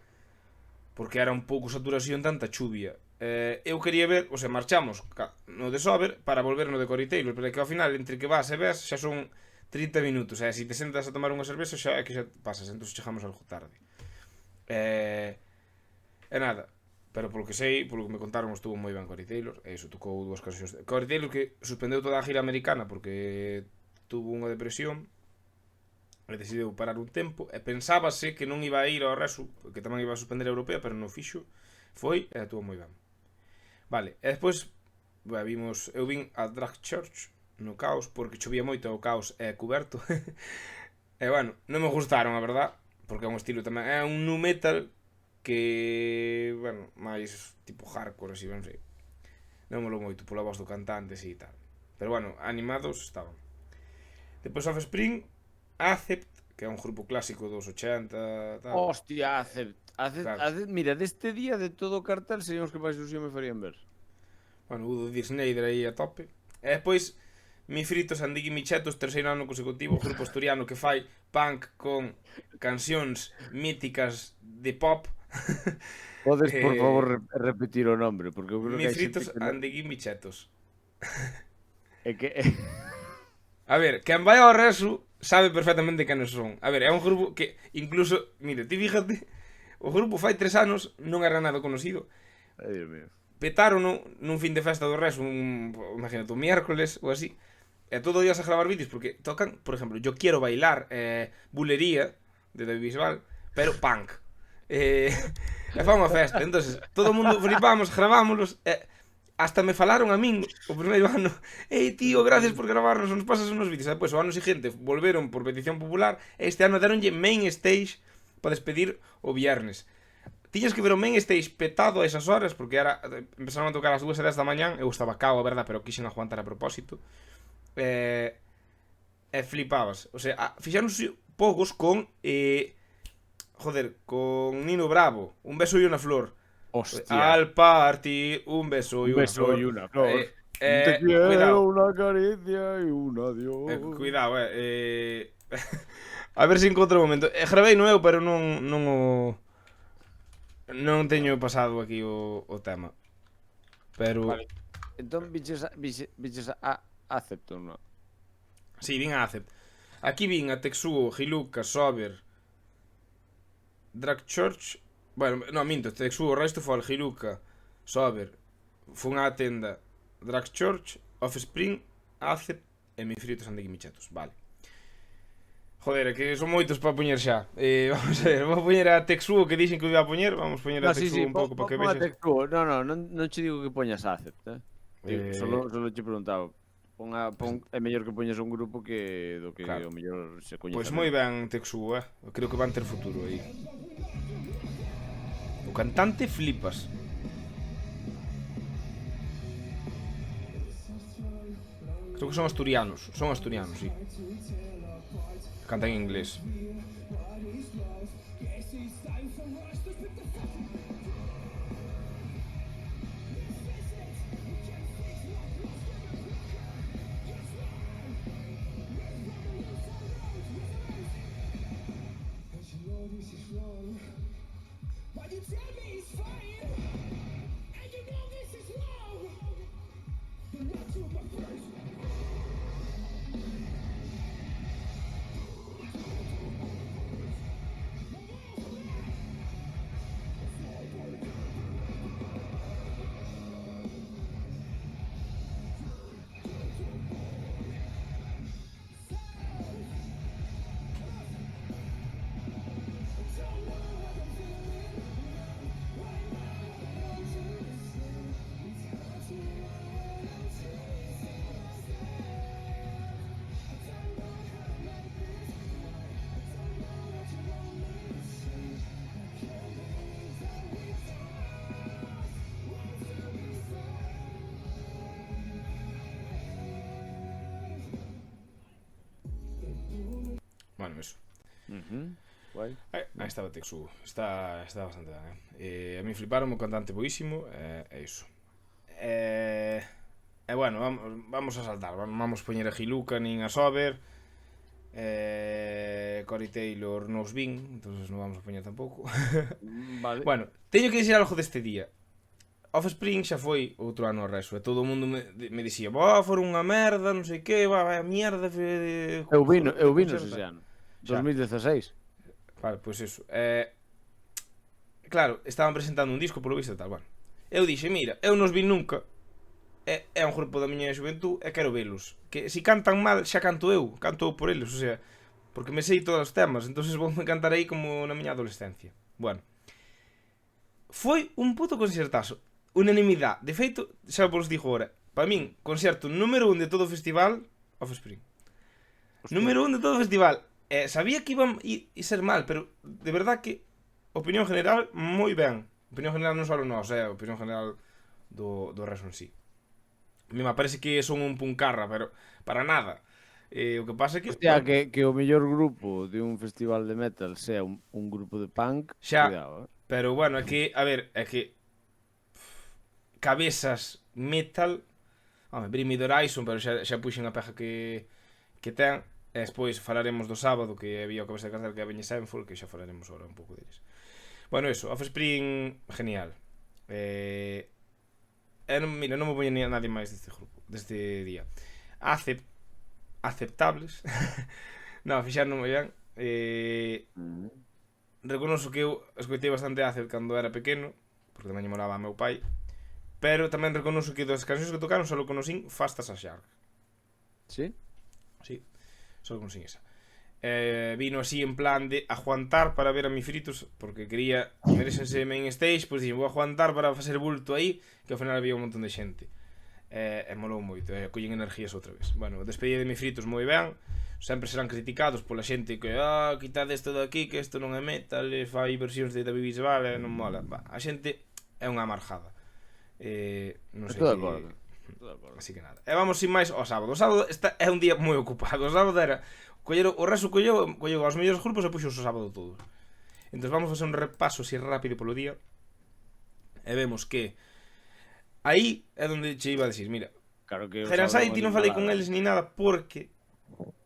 Porque era un pouco saturación tanta chuvia. Eu quería ver, o sea, marchamos no de Sober para volver no de Corey Taylor, pero é que ao final, entre que vas e ves, xa son 30 minutos, e se te sentas a tomar unha cerveza xa é que xa pasas, entón chegamos algo tarde. E nada, pero polo que sei, polo que me contaron, estuvo moi ben Corey Taylor, e iso, tocou dúas cancións. Corey Taylor que suspendeu toda a gira americana porque tuvo unha depresión e decidiu parar un tempo e pensábase que non iba a ir ao Resu, que tamén iba a suspender a Europea, pero non fixo, foi e actuou moi ben. Vale, e despois eu vin a Drag Church no Caos porque chovía moito, o Caos é cuberto. E bueno, non me gustaron, a verdad, porque é un estilo tamén, é un nu metal que, bueno, máis tipo hardcore, así, non sei. Non molou moito pola voz do cantante e tal. Pero bueno, animados estaban. Depois Offspring, Accept, que é un grupo clásico dos 80, tal. Hostia, Claro. mira, deste día de todo o cartel serían os que máis ilusión me farían ver. Bueno, o de Snyder aí a tope. E despois Mi Fritos and Diggy Michetos, terceiro ano consecutivo, grupo asturiano que fai punk con cancións míticas de pop. Podes, por favor, repetir o nombre, porque eu creo Mi que hai Fritos xente que and Diggy Michetos. é que A ver, quen vai ao Resu sabe perfectamente quenes son. A ver, é un grupo que incluso, mire, ti fíjate, o grupo fai 3 anos non era nada conocido. Ai, Dios mío. Petaron nun fin de festa do Resu, imagínate, un miércoles ou así. E todo días a gravar vídeos porque tocan, por exemplo, Yo Quiero Bailar, Bulería de David Bisbal, pero punk. E fa unha festa, entonces todo o mundo flipamos, gravámonos, hasta me falaron a min o primeiro ano: "Ei, tío, gracias por gravarnos, nos pasas unos vídeos". E depois o ano seguinte volveron por petición popular, e este ano deronlle main stage para despedir o viernes. Tiñas que ver o main stage petado a esas horas, porque empezaron a tocar as 2:10 da mañán, eu estaba cao, a verdad, pero quixen aguantar a propósito. E flipabas, o sea, fixáronse poucos con con Nino Bravo, Un beso e unha flor. Hostia. Al party, un beso y una flor. Y una flor. Te quiero, cuidado. una caricia y un adiós. Cuidado, A ver se encontro o momento. Gravei no eu, pero non o... Non teño pasado aquí o tema. Pero... Vale. Entón, biches a acepto, non? Sí, vin a Acep. Aquí vin a Tetsuo, Hiluka, Sober, Drag Church. Bueno, non, minto, Tetsuo, Restofall, Hiluka, Sober. Fun á tenda Drag Church, Offspring, Acep e Mifritos and the Gimichetos. Vale. Joder, é que son moitos para poñer xa. Vamos a ver, vou poñer a Tetsuo que dixen que o iba a poñer. Vamos poñer a Sí, Tetsuo un pouco para que vexas. Non che digo que poñas a Acept, Solo che preguntaba. É mellor que poñas un grupo que do que Claro. o mellor se coñece. Pois moi ben Tetsuo, creo que van ter futuro aí. O cantante flipas. Creo que son asturianos, sí. Cantan en inglés. Bueno, eso. Guai. Aí estaba Tetsuo. Está bastante ben, A mí fliparon, o cantante boísimo. É iso. Bueno, vamos a saltar. Vamos poñer a Hiluka nin a Sober. Corey Taylor nos vin, entonces non vamos a poñer tampouco. Vale. Bueno, teño que dicir algo deste día. Offspring xa foi outro ano a reso, e todo o mundo me dicía, foron unha merda, non sei que, vai a mierda. Eu vino ese ano. 2016. Vale, pois eso. Claro, estaban presentando un disco polo visto e tal, bueno. Eu dixe, mira, eu non os vi nunca. É un grupo da miña xuventud e quero velos. Que se cantan mal, xa canto eu por eles, o sea, porque me sei todos os temas, entonces vou me cantar aí como na miña adolescencia. Bueno, foi un puto concertazo, unanimidade. De feito, xa vos digo agora, para min, concerto número 1 de todo o festival, Offspring. Número 1 de todo o festival. Sabía que iban a ser mal, pero de verdad que opinión general moi ben. Opinión general non só nós, opinión general do resto en sí. A mí me parece que son un puncarra, pero para nada. O que pasa é que... Hostia, que o mellor grupo de un festival de metal sea un grupo de punk, xa, cuidado, pero bueno, é que, a ver, é que cabezas metal, Bring Me The Horizon, pero xa puxen a peja que ten, e despois falaremos do sábado, que había o cabeza de cartel que é Avenged Sevenfold, que xa falaremos agora un pouco deles. Bueno, eso, Offspring, genial. Mira, non me voy a nadie máis deste grupo, deste día. Aceptables. Non, fixaron moi ben. Reconoso que eu escoitei bastante Acep cando era pequeno, porque tamén lle molaba a meu pai, pero tamén reconoso que das cancións que tocaron só conocín Fast as a Shark. Sí? Sí, só conocín esa. Vino así en plan de aguantar para ver a Mifritos, porque quería merecense main stage, pois dixen, vou aguantar para facer bulto aí, que ao final había un montón de xente. Molou moito, collen energías outra vez. Bueno, despedida de Mifritos moi ben. Sempre serán criticados pola xente que quitade isto de aquí, que isto non é metal, fai versións de David Bisbal, non mola. A xente é unha amargada. Non sei. Estou de acordo. Así que nada. E vamos sin máis ao sábado. O sábado é un día moi ocupado. O sábado era o resto colleu aos mellores grupos e puxo o sábado todos. Entón vamos a facer un repaso así rápido polo día. E vemos que aí é onde che iba a decir, mira, Claro que Geransaiti non falei con eles ni nada porque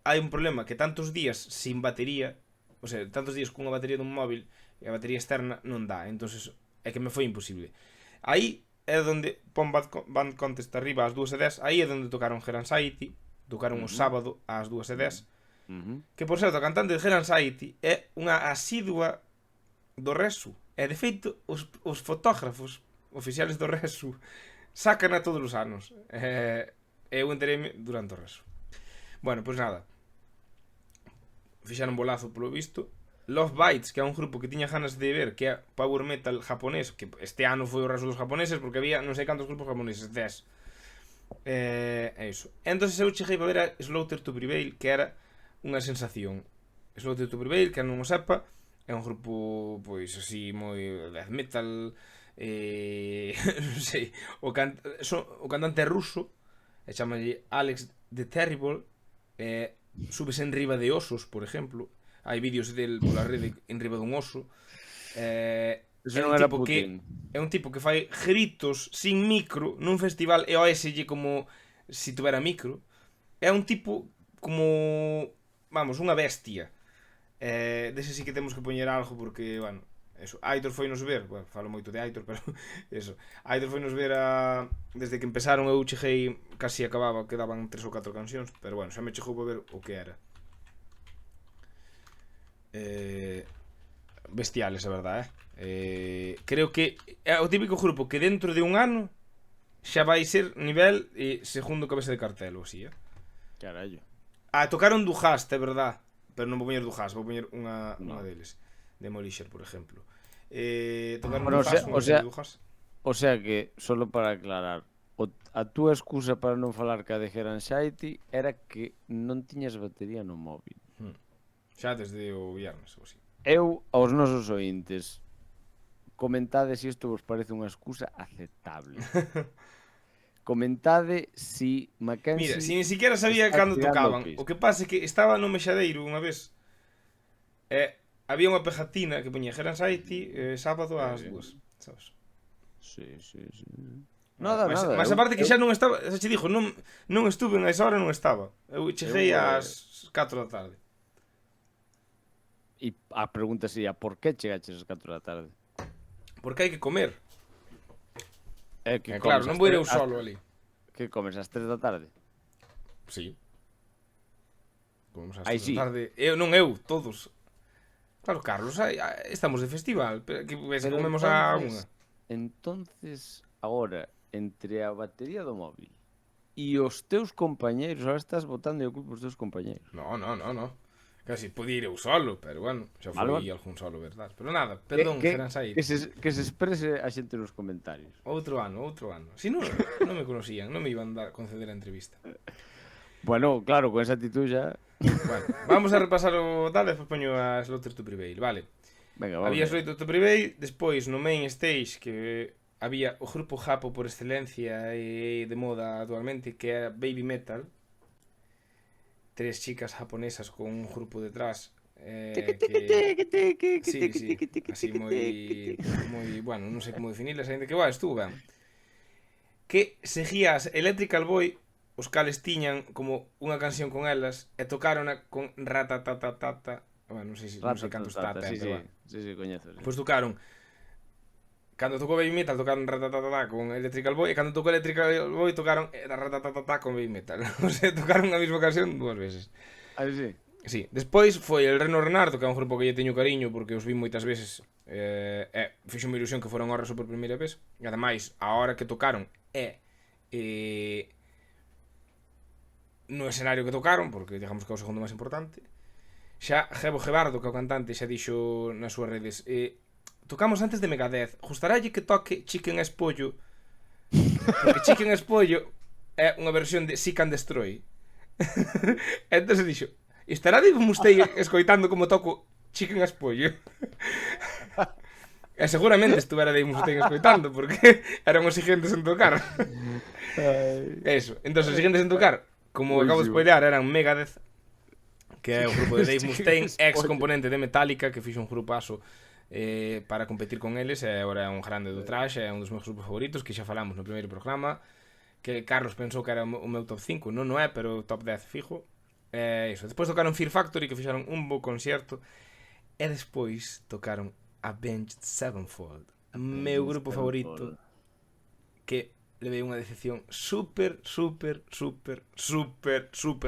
hai un problema que tantos días sin batería, o sea, tantos días cunha batería dun móvil e a batería externa non dá. Entonces é que me foi imposible. Aí é onde pon Band Contest arriba ás 2:10, aí é onde tocaron Her Anxiety, tocaron o sábado ás 2:10, que por certo, a cantante de Her Anxiety é unha asidua do Resu, e de feito os fotógrafos oficiales do Resu sacan a todos os anos, eu entereime durante o Resu. Bueno, pois nada, fixaron bolazo polo visto. Love Bites, que é un grupo que tiña ganas de ver, que é power metal japonés, que este ano foi o Resu dos japoneses, porque había non sei cantos grupos japoneses, 10. É iso. Entón eu cheguei para ver a Slaughter to Prevail, que era unha sensación. Slaughter to Prevail, que non o sepa, é un grupo, pois, así, moi death metal, non sei, o cantante é ruso, e chamalle Alex the Terrible, subes en riba de osos, por exemplo. Hai vídeos del pola rede en riba dun oso. Eso non era Putin. É un tipo que fai gritos sin micro nun festival e oéselle como si tuvera micro. É un tipo como, vamos, unha bestia. Dese sí que temos que poñer algo porque, bueno, eso. Aitor foi nos ver, bueno, falo moito de Aitor, pero eso. Aitor foi nos ver desde que empezaron, eu cheguei, casi acababa, quedaban 3 ou 4 cancións, pero bueno, xa me chegou para ver o que era. Bestiales, a verdade, creo que é o típico grupo que dentro de un ano xa vai ser nivel segundo cabeza de cartel ou así, Carallo. tocaron Duhast, é verdade, pero non vou poñer Duhast, vou poñer unha deles, Demolisher, por exemplo. Tocaron Duhast, Duhast. O sea que, solo para aclarar, a túa excusa para non falar ca de Her Anxiety era que non tiñas batería no móvil. Xa desde o viernes ou así. Eu, aos nosos ointes, comentade se isto vos parece unha excusa aceptable. Comentade si Mackenzie... Mira, si ni siquiera sabía cando tocaban. O que pasa é que estaba no Mexadeiro unha vez. Había unha pegatina que poñía Her Anxiety sábado ás 2, sabes? Sí. Nada. Mas aparte que xa non estaba, xa che dixo, non estuve en esa hora, non estaba. Eu cheguei ás 4 da tarde. E a pregunta sería, por que chegaches ás 4 da tarde? Porque hai que comer. Que claro, non vou ir eu solo ali. Que comes ás 3 da tarde? Sí. Comemos ás 3 sí. da tarde. Eu, todos. Claro, Carlos, estamos de festival. Que comemos a unha. Entonces, agora, entre a batería do móvil e os teus compañeiros, agora estás botando o culpa os teus compañeiros. No. Casi podía ir eu solo, pero bueno, xa foi algún solo, verdad. Pero nada, perdón, que se exprese a xente nos comentarios. Outro ano. Si non me conocían, non me iban a conceder a entrevista. Bueno, claro, con esa actitud ya... Bueno, vamos a repasar o tal, despois poño a Slaughter to Prevail, vale. Venga, vamos. Había Slaughter to Prevail, despois no main stage que había o grupo japo por excelencia e de moda actualmente, que é Baby Metal. 3 chicas japonesas con un grupo detrás así moi bueno, non sei como definirlas, ainda que estuvo ben, que seguías Electrical Boy, os cales tiñan como unha canción con elas e tocarona con ratatatata, bueno, non sei cantos tata, sí, coñezo. Pois tocaron, cando tocou Baby Metal tocaron ratatatata con Electrical Boy, e cando tocou Electrical Boy tocaron ratatatata con Baby Metal. O sea, tocaron a mesma canción 2 veces. Sí? Sí. Despois foi el Reno Renardo, que é un grupo que lle teño cariño porque os vi moitas veces, fixo-me ilusión que foron ao Reso por primeira vez. E ademais, a hora que tocaron no escenario que tocaron, porque digamos que é o segundo máis importante. Xa Gebo Gebardo, que é o cantante, xa dixo nas súas redes, tocamos antes de Megadeth, gustarálle que toque Chicken Espollo, porque Chicken Espollo é unha versión de Seek and Destroy. Entón se dixo, estará de vostede escoitando como toco Chicken Espollo? E seguramente estuvera de vostede escoitando, porque eran os siguientes en tocar. Eso, entón os siguientes en tocar, como acabo de spoilear, eran Megadeth, que é o grupo de Dave Mustaine, ex componente de Metallica, que fixo un grupazo para competir con eles, e agora é un grande do trash, é un dos meus grupos favoritos, que xa falamos no primeiro programa, que Carlos pensou que era o meu top 5, non é, pero top 10 fijo. Iso. Despois tocaron Fear Factory, que fixaron un bo concerto, e despois tocaron Avenged Sevenfold, meu grupo favorito, que levei unha decepción super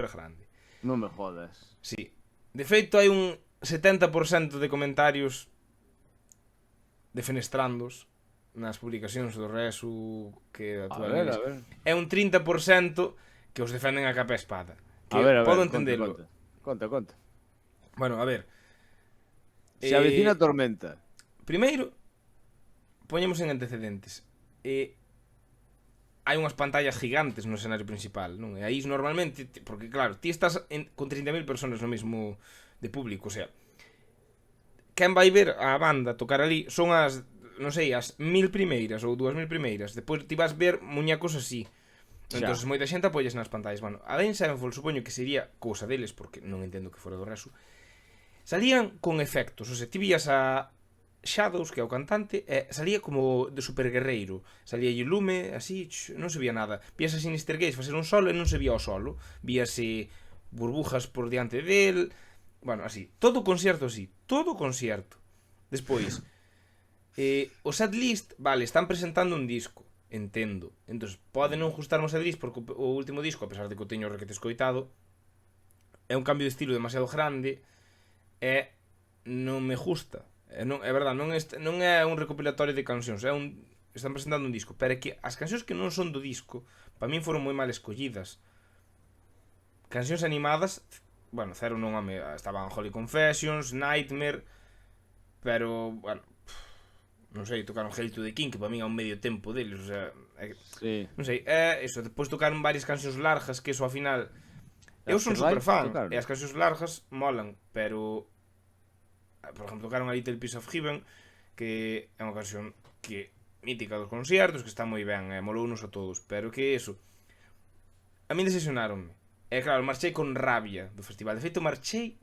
grande. Non me jodas. Sí. De feito, hai un 70% de comentarios defenestrandos nas publicacións do Resu que A ver, actualmente a ver. é un 30% que os defenden a capa e espada. Que A ver, podo conta, entendelo. conta. Bueno, a ver. Se avecina a tormenta. Primeiro, poñemos en antecedentes. Hai unhas pantallas gigantes no escenario principal, non? E aí normalmente, porque claro, ti estás con 30.000 personas no mesmo de público, o sea, quen vai ver a banda tocar ali son as, non sei, as 1000 primeiras ou 2000 primeiras. Depois ti vas ver muñecos así. Entón, moita xente apoias nas pantallas. Bueno, a Avenged Sevenfold supoño que sería cousa deles, porque non entendo que fora do Resu. Salían con efectos, o sea, ti vías a Shadows, que é o cantante, salía como de super guerreiro. Salía o lume, así, non se vía nada. Vías a Sinister Gaze facer un solo e non se vía o solo. Víase burbujas por diante del. Bueno, así. Todo o concierto así. Todo o concierto. Despois, o setlist, vale, están presentando un disco. Entendo. Entón, pode non gustarme o setlist porque o último disco, a pesar de que o teño requete escoitado, é un cambio de estilo demasiado grande e non me gusta. Non, é verdad, non é un recopilatorio de cancións, están presentando un disco, pero é que as cancións que non son do disco, para min foron moi mal escollidas. Cancións animadas, bueno, cero non estaban Holy Confessions, Nightmare, pero, bueno, non sei, tocaron Hail to the King, que para min é un medio tempo deles, o sea, sí. Non sei, eso, depois tocaron varias cancións largas, que eso ao final, eu son super fan, e as cancións largas molan, pero por exemplo, tocaron a Little Piece of Heaven, que é unha canción que mítica dos conciertos, que está moi ben, molounos a todos, pero que eso, a min decepcionaronme. E claro, marchei con rabia do festival. De feito, marchei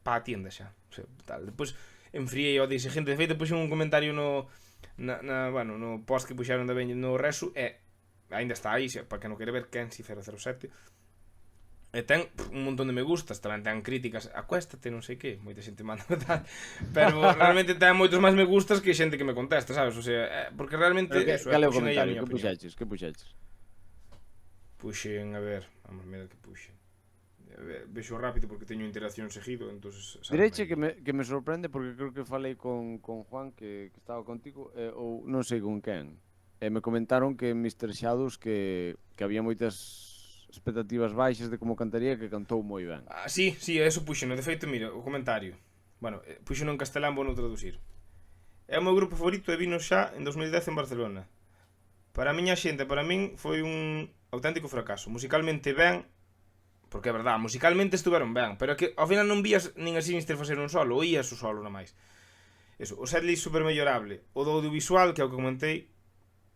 pa a tienda xa, o sea, tal. Depois enfriei ao día seguinte. De feito, puxen un comentario no post que puxaron da Avenged no Resu, e ainda está aí, xa, para que non quere ver, Kenzie 007. E ten un montón de me gustas, tamén ten críticas, acuéstate, non sei que, moita xente manda tal, pero realmente ten moitos máis me gustas que xente que me contesta, sabes? O sea, porque realmente eso, cal é o comentario? Que puxaches? Puxen, a ver, vamos a ver que puxen. Vexo rápido porque teño interacción seguido, entonces direche que me sorprende porque creo que falei con Juan que estaba contigo, ou non sei con quen. E me comentaron que en Mr. Shadows que había moitas expectativas baixas de como cantaría, que cantou moi ben. Sí, eso puxeno. De feito, mira, o comentario. Bueno, puxeno en castelán, vou non traducir. É o meu grupo favorito e vino xa en 2010 en Barcelona. Para a miña xente, para min, foi un auténtico fracaso. Musicalmente ben, porque é verdad, musicalmente estuveron ben, pero que ao final non vías nin a Sinister facer un solo, oías o solo na máis. Eso, o setlist super mellorable. O do audiovisual, que é o que comentei,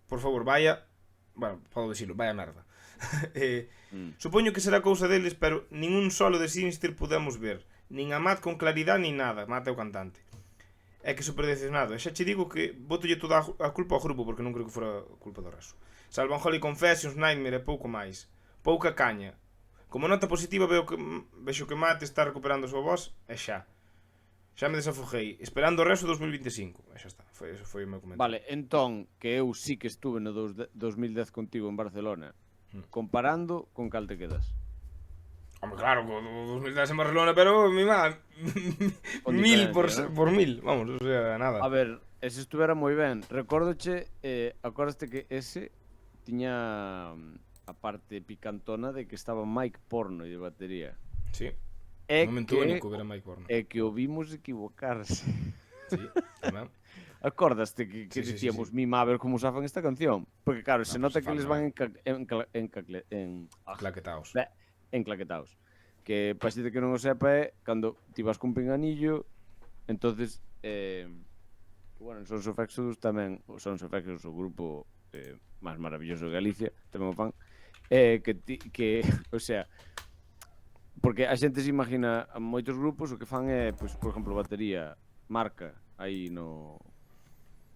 por favor, vaya, bueno, podo dicilo, vaya merda. Supoño que será cousa deles, pero nin un solo de Sinister podemos ver, nin a Matt con claridade nin nada. Matt é o cantante. É que super decepcionado. E xa che digo que botolle toda a culpa ao grupo, porque non creo que fora culpa do Resu. Salvan Holy Confessions, Nightmare e pouco máis. Pouca caña. Como nota positiva vexo que Matt está recuperando a súa voz e xa me desafoguei, esperando o Resu 2025. E xa está, eso foi o meu comentario. Vale, entón, que eu sí que estuve no 2010 contigo en Barcelona. Comparando, con cal te quedas? Hombre, claro, con 2010 en Barcelona, pero mi má 1000 por 1000, vamos, o sea, nada. A ver, ese estuvera moi ben. Recórdoche, acordaste que ese tiña a parte picantona de que estaba Mike Porno de batería. Sí, un momento único ver a Mike Porno. É que o vimos equivocarse. Sí, tamén. Acordaste que dicíamos sí. mima a ver como usaban esta canción? Porque claro, se nota que eles van enclaquetaos. Que para xente que non o sepa é cando ti vas cun pinganillo, entonces bueno, Sons of Exodus tamén, o Sons of Exodus, o grupo máis maravilloso de Galicia, tamén o fan, que o sea, porque a xente se imagina a moitos grupos o que fan é, pois, por exemplo, batería marca aí no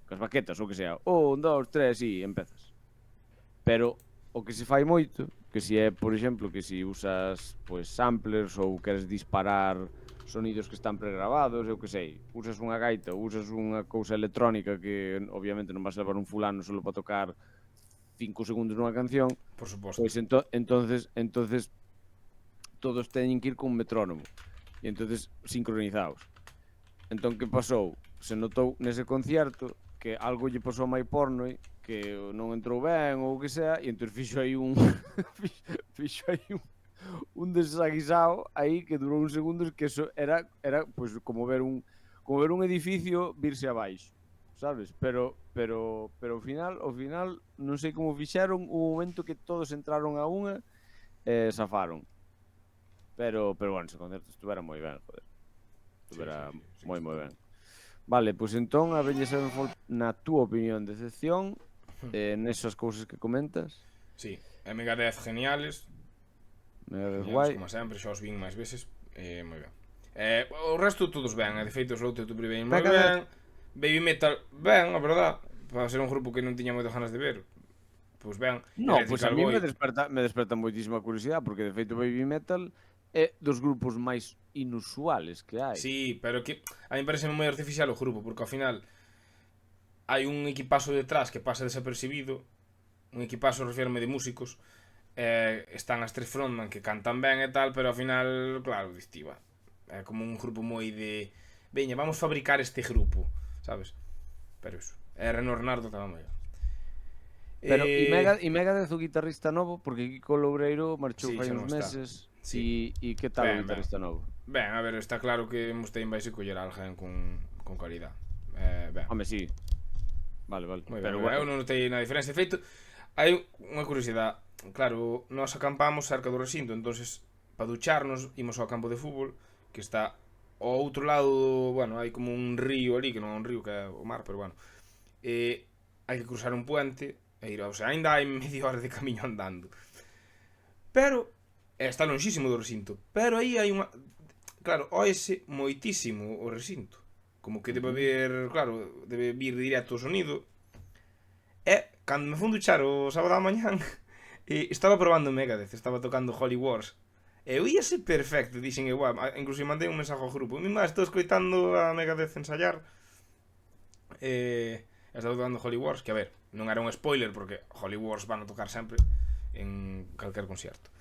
cas baquetas, ou que sea, 1, 2, 3, e empezas. Pero o que se fai moito, que se é, por exemplo, que se usas pois samplers ou queres disparar sonidos que están pregrabados, eu que sei, usas unha gaita, usas unha cousa electrónica que obviamente non vas a levar un fulano solo para tocar 5 segundos nunha canción, Por suposto. pois entonces todos teñen que ir con un metrónomo e entonces sincronizados. Entón, que pasou? Se notou nese concierto que algo lle pasou a My Pornoi, que non entrou ben ou o que sea, e entón fixo aí un fixo aí un desaguisado aí que durou uns segundos, que eso era pois como ver un edificio virse abaixo, sabes? Pero ao final non sei como fixeron, un momento que todos entraron a unha e zafaron. Pero bueno, ese concerto estuvera moi ben, joder. Estuvera moi ben. Vale, pois entón a Avenged Sevenfold, na túa opinión, decepción nesas cousas que comentas. Sí, e Megadeth geniales. Megadeth guai. Como sempre, xa os vin máis veces. Moi ben. O resto todos ben, de feito os Slaughter to Prevail moi ben. Baby Metal ben, a verdad, para ser un grupo que non tiña moitas ganas de ver. Pois ben. No, pois a mí me desperta moitísima curiosidade, porque de feito Baby Metal é dos grupos máis inusuales que hai. Sí, pero que a mí parece moi artificial o grupo, porque ao final hai un equipazo detrás que pasa desapercibido, un equipazo, refirme, de músicos, están as tres frontman que cantan ben e tal, pero ao final, claro, distiva. É como un grupo moi de veña, vamos fabricar este grupo, sabes? Pero iso, Renardo estaba moi ben. Pero e Megadeth o guitarrista novo, porque Kiko Loureiro marchou fai uns meses. E que tal o guitarrista novo? Ben, a ver, está claro que Mustaine vai se coller a alguén con calidad. Home, sí. Vale. Pero eu non notei na diferencia. De feito, hai unha curiosidade. Claro, nós acampamos cerca do recinto, entonces para ducharnos imos ao campo de fútbol, que está ao outro lado, bueno, hai como un río ali, que non é un río, que é o mar, pero bueno. Hai que cruzar un puente e ir, o sea, ainda hai media hora de camiño andando. Pero está lonxísimo do recinto, pero aí hai unha, claro, oese moitísimo o recinto. Como que debe haber, claro, debe vir directo o sonido. E cando me fun duchar o sábado á mañán, estaba probando Megadeth, estaba tocando Holy Wars. E eu íase perfecto, dixen igual, incluso mandei un mensaje ao grupo. Mi má, estou escoitando a Megadeth ensayar. Estaba tocando Holy Wars, que a ver, non era un spoiler, porque Holy Wars van a tocar sempre en calquer concierto.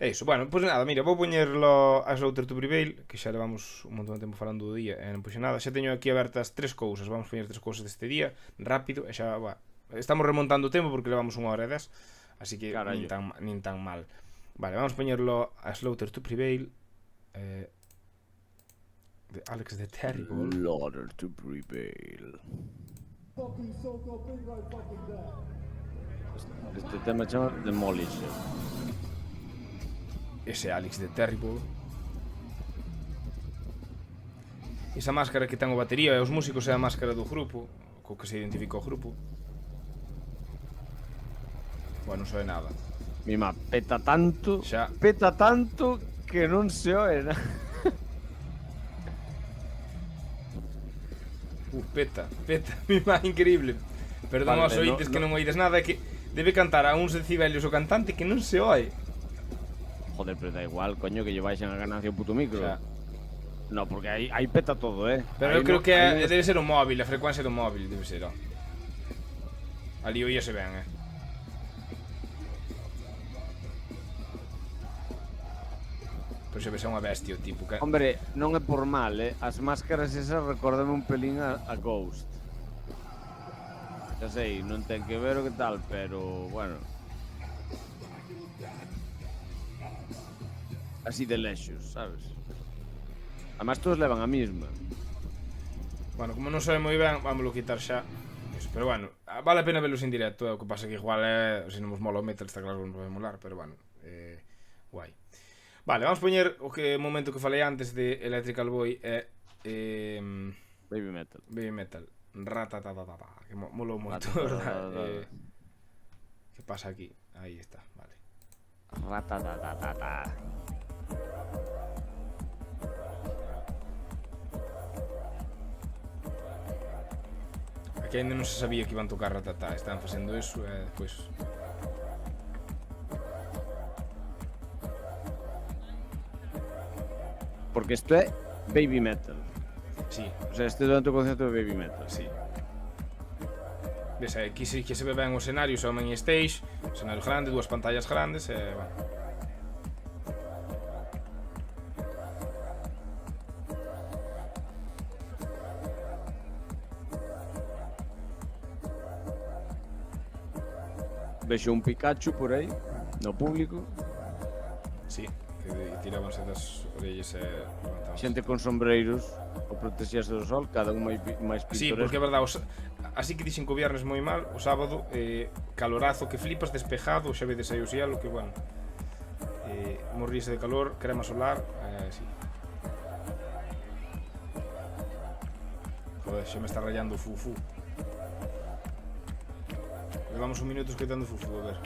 É iso, bueno, pois nada, mira, vou poñerlo a Slaughter to Prevail, que xa levamos un montón de tempo falando do día e non puxo nada. Xa teño aquí abertas tres cousas, vamos poñer tres cousas deste día, rápido, e xa, estamos remontando o tempo porque levamos 1 hora e 10, así que nin tan mal. Vale, vamos poñerlo a Slaughter to Prevail, de Alex the Terrible. Slaughter to Prevail. Este tema chama Demolisher. Ese Alex the Terrible. Esa máscara que ten o batería e os músicos é a máscara do grupo, co que se identifica o grupo. Bueno, non soe nada. Mima, peta tanto que non se oe nada. Peta, mima, increíble. Perdón aos ointes que non oídes nada, é que debe cantar a uns decibelios o cantante que non se oe. Joder, pero da igual, coño, que lle baixan a ganancia o puto micro. O sea, no, porque aí peta todo, pero eu creo que debe ser o móvil, a frecuencia do móvil debe ser, Ali oíase ben, Pero se ves a unha bestia o tipo que... Hombre, non é por mal, as máscaras esas recórdame un pelín a Ghost. Xa sei, non ten que ver o que tal, pero, bueno... Así de lexos, sabes? Además todos levan a mesma. Bueno, como non soe moi ben, vámoslo quitar xa. Pero bueno, vale a pena velos en directo, o que pasa que igual se non vos mola o metal, está claro que non pode molar, pero bueno, guai. Vale, vamos poñer o momento que falei antes de Electrical Boy Baby Metal. Ratatatata, que molou moito, verdad? Que pasa aquí? Aí está, vale. Ratatatata. Aquí ainda non se sabía que iban tocar Ratatá, estaban facendo eso e despois... Porque isto é baby metal. Sí, O sea, este dentro do concepto de baby metal. sí. Ves, aquí sí que se ve ben o escenario, o main stage, o escenario grande, dúas pantallas grandes, e, bueno. Vexo un Pikachu por aí, no público. Sí, que tirábanse das orellas e levantábanse. Xente con sombreiros o protexerse do sol, cada un máis Sí, porque é pintoresco. verdade, así que dixen que o viernes moi mal, o sábado, calorazo que flipas, despejado, xa vedes aí o cielo, que bueno, morrise de calor, crema solar, sí. Joder, xa me está rayando o fufu. Levamos un minuto escoitando fufu, a ver.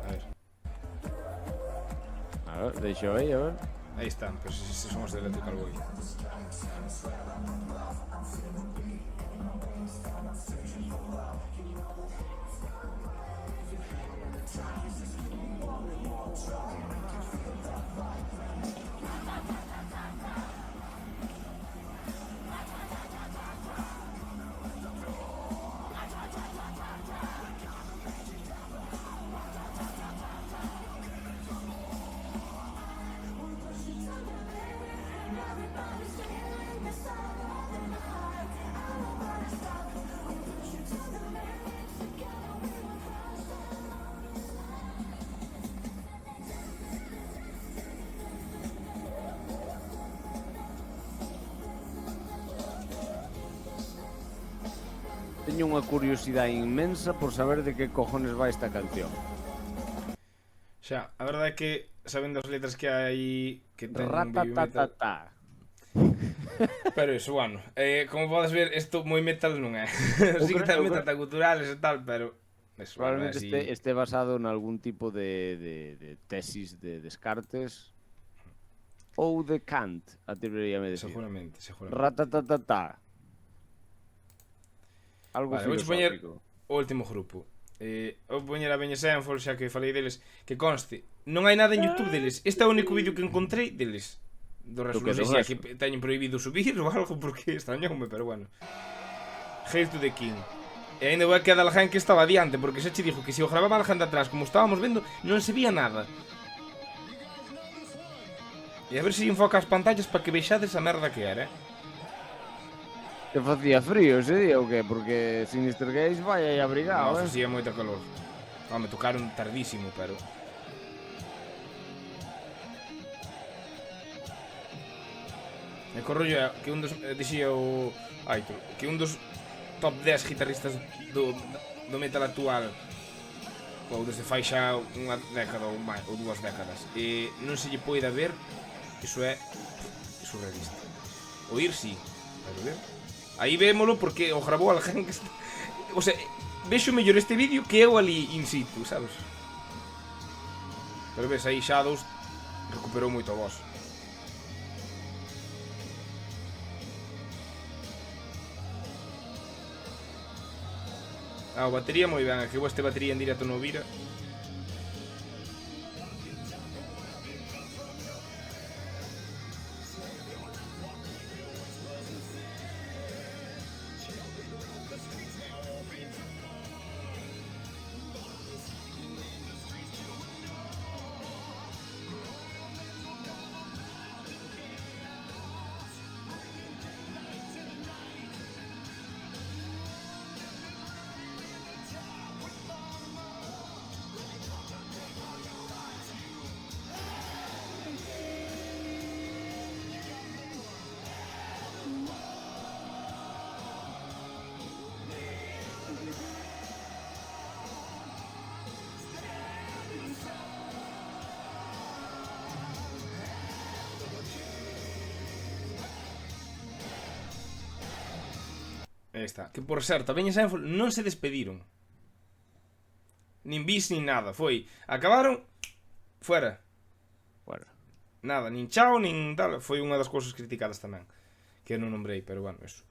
A ver, A ver, deixo aí, a ver. aí están, pero se son os de Electrical Boy. Teño unha curiosidade inmensa por saber de que cojones vai esta canción. Xa, a verdade é que sabendo as letras que hai que teñen baby metal, Ratatatata. pero iso, bueno, como podes ver, isto moi metal non é. Sí que ten metal tan culturales e tal, pero eso, bueno, Probablemente así... este basado en algún tipo de tesis de Descartes ou de Kant, atreveríame a decir. Seguramente, seguramente. Ratatatata. Algo Vale, vou poñer filosófico. o último grupo. Vou poñer a Avenged Sevenfold, xa que falei deles, que conste, non hai nada en YouTube deles. Este é o único vídeo que encontrei deles. Do resto, non sei se é que teñen prohibido subir ou algo, porque extrañoume, pero bueno. Hail to the King. E ainda vai quedar alguén que estaba adiante, porque xa che dixo que se o gravaba alguén de atrás, como estábamos vendo, non se vía nada. E a ver se enfoca as pantallas para que vexades a merda que era, Que facía frío ese día ou que? Porque Sinister Gaze vai aí abrigado, Non, facía moita calor. Me tocaron tardísimo, pero... E co rollo é que un dos... Dixía o Aitor, que un dos top 10 guitarristas do metal actual, ou desde fai xa unha década ou máis, ou dúas décadas, e non se lle poida ver, iso é surrealista. Oír sí, pero ver... Aí vémolo porque o grabou alguén que está... O sea, vexo mellor este vídeo que eu ali in situ, sabes? Pero ves, aí Shadows recuperou moito a voz. O batería moi ben, que este batería en directo no vira. Aí está. Que por certo, a Avenged Sevenfold non se despediron. Nin bis, nin nada. Foi, acabaron, fuera. Bueno, Nada, nin chao, nin tal. Foi unha das cousas criticadas tamén, que non nombrei, pero bueno, eso.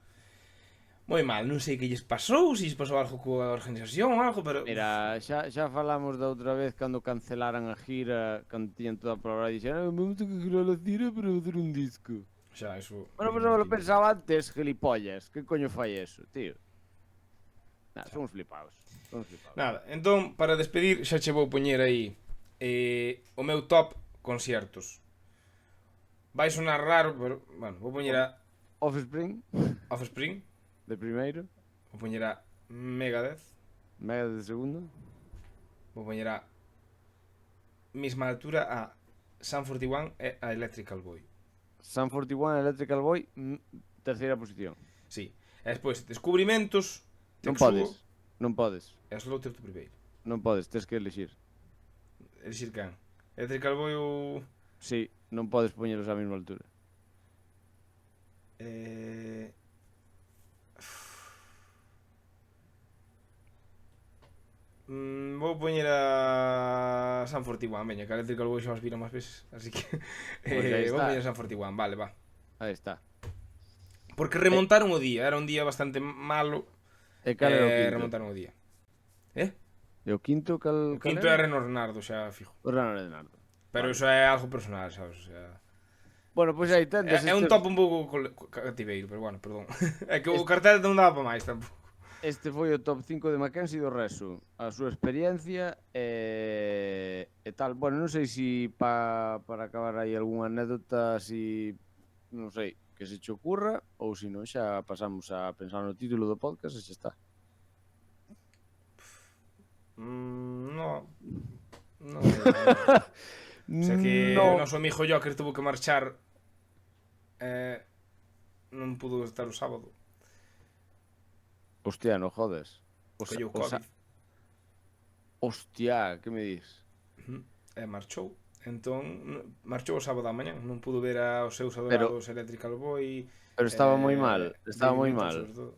moi mal, non sei que lles pasou, se lles pasou algo coa organización ou algo, pero... Mira, xa falamos da outra vez cando cancelaran a gira, cando tiñan toda a palabra e dixeron vamos a cancelar a gira para facer un disco. Xa, eso... Bueno, pues non me lo pensaba antes, gilipollas. Que coño fai eso, tío? Nah, somos flipados. Somos flipados. Nada, entón, para despedir, xa che vou poñer aí o meu top conciertos. Vai sonar raro, pero, bueno, vou poñer a Offspring, Offspring, de primeiro. vou poñer a Megadeth, Mega de segundo. vou poñer a mesma altura a Sum 41 e a Electrical Boy. Sun 41, Electrical Boy, terceira posición. Sí. E despois, descubrimentos, Non Tetsuo podes. Non podes. e Slaughter to Prevail. Non podes, tens que elixir. Elixir can? Electrical Boy ou... Sí, non podes poñelos á mesma altura. Vou poñer a Sun 41, veña, que a Electrical Boy xa os vira máis veces, así que Pois aí vou está. poñer a Sun 41, vale, va. Aí está. Porque remontaron o día, era un día bastante malo, E cal era o quinto? remontaron o día. E o quinto cal O quinto é Reno Renardo, xa fijo. O Rano Leonardo. Pero Vale. iso é algo personal, sabes? O sea, Bueno, pois aí tendes. é un top un pouco cativeiro, pero bueno, perdón. É que o cartel non daba para máis tampouco. Este foi o top 5 de Mackenzie do Reso. A súa experiencia e tal. Bueno, non sei se para acabar aí algunha anécdota, si non sei, que se che ocurra, ou se non xa pasamos a pensar no título do podcast e xa está. No. No. O sea que o noso amigo Joker tuvo que marchar, non pudo estar o sábado. Hostia, no jodes. Colleu COVID. Hostia, que me dis? E marchou. Entón, marchou o sábado a mañan. Non pudo ver aos seus adorados Electrical Boy. Pero estaba moi mal, estaba moi David mal. Winter, sobre todo.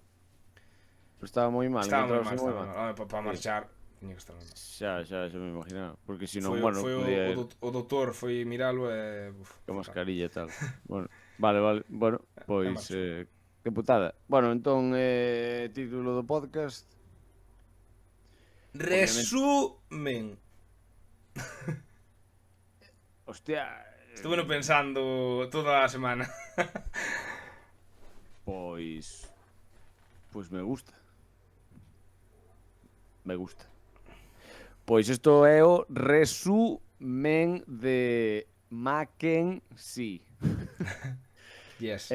Estaba moi mal. Estaba moi encontrarse mal, estaba mal. Para marchar, tiña que estar moi mal. Xa me imaginaba. Porque se non, Foi, bueno, foi podía ir o doutor foi miralo e... con mascarilla e tal. Bueno, vale. Bueno, pois marchou. que putada. Bueno, entón título do podcast. Resumen. Hostia. Estuve no pensando toda a semana. Pois me gusta. Me gusta. Pois isto é o resumen de Mackenzie. Yes.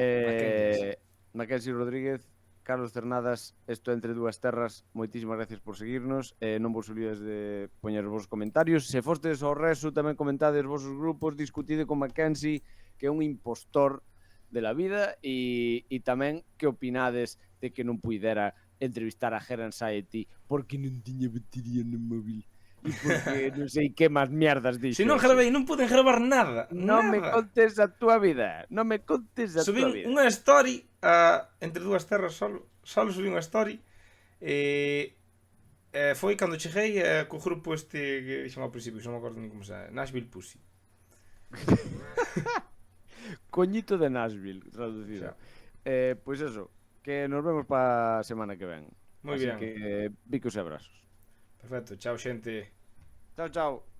Mackenzie Rodríguez, Carlos Cernadas, isto Entre Dúas Terras, moitísimas gracias por seguirnos, non vos olvides de poñer os vosos comentarios, se fostes ao Resu tamén comentades os vosos grupos, discutide con Mackenzie, que é un impostor de la vida, e tamén que opinades de que non puidera entrevistar a Her Anxiety porque non tiña batería no móvil e porque non sei que máis mierdas dixo. Se non gravei, non poden gravar nada. Non me contes a túa vida. Non me contes a túa Subín vida. unha story a Entre Dúas Terras solo subí unha story. Foi cando cheguei co grupo este que dixen ao principio, non me acordo nin como se chama, Nashville Pussy. Coñito de Nashville, traducido. Pois eso, que nos vemos para a semana que ven. Moi Así bien. que bicos e abrazos. Perfecto, chao xente. Chao, chao.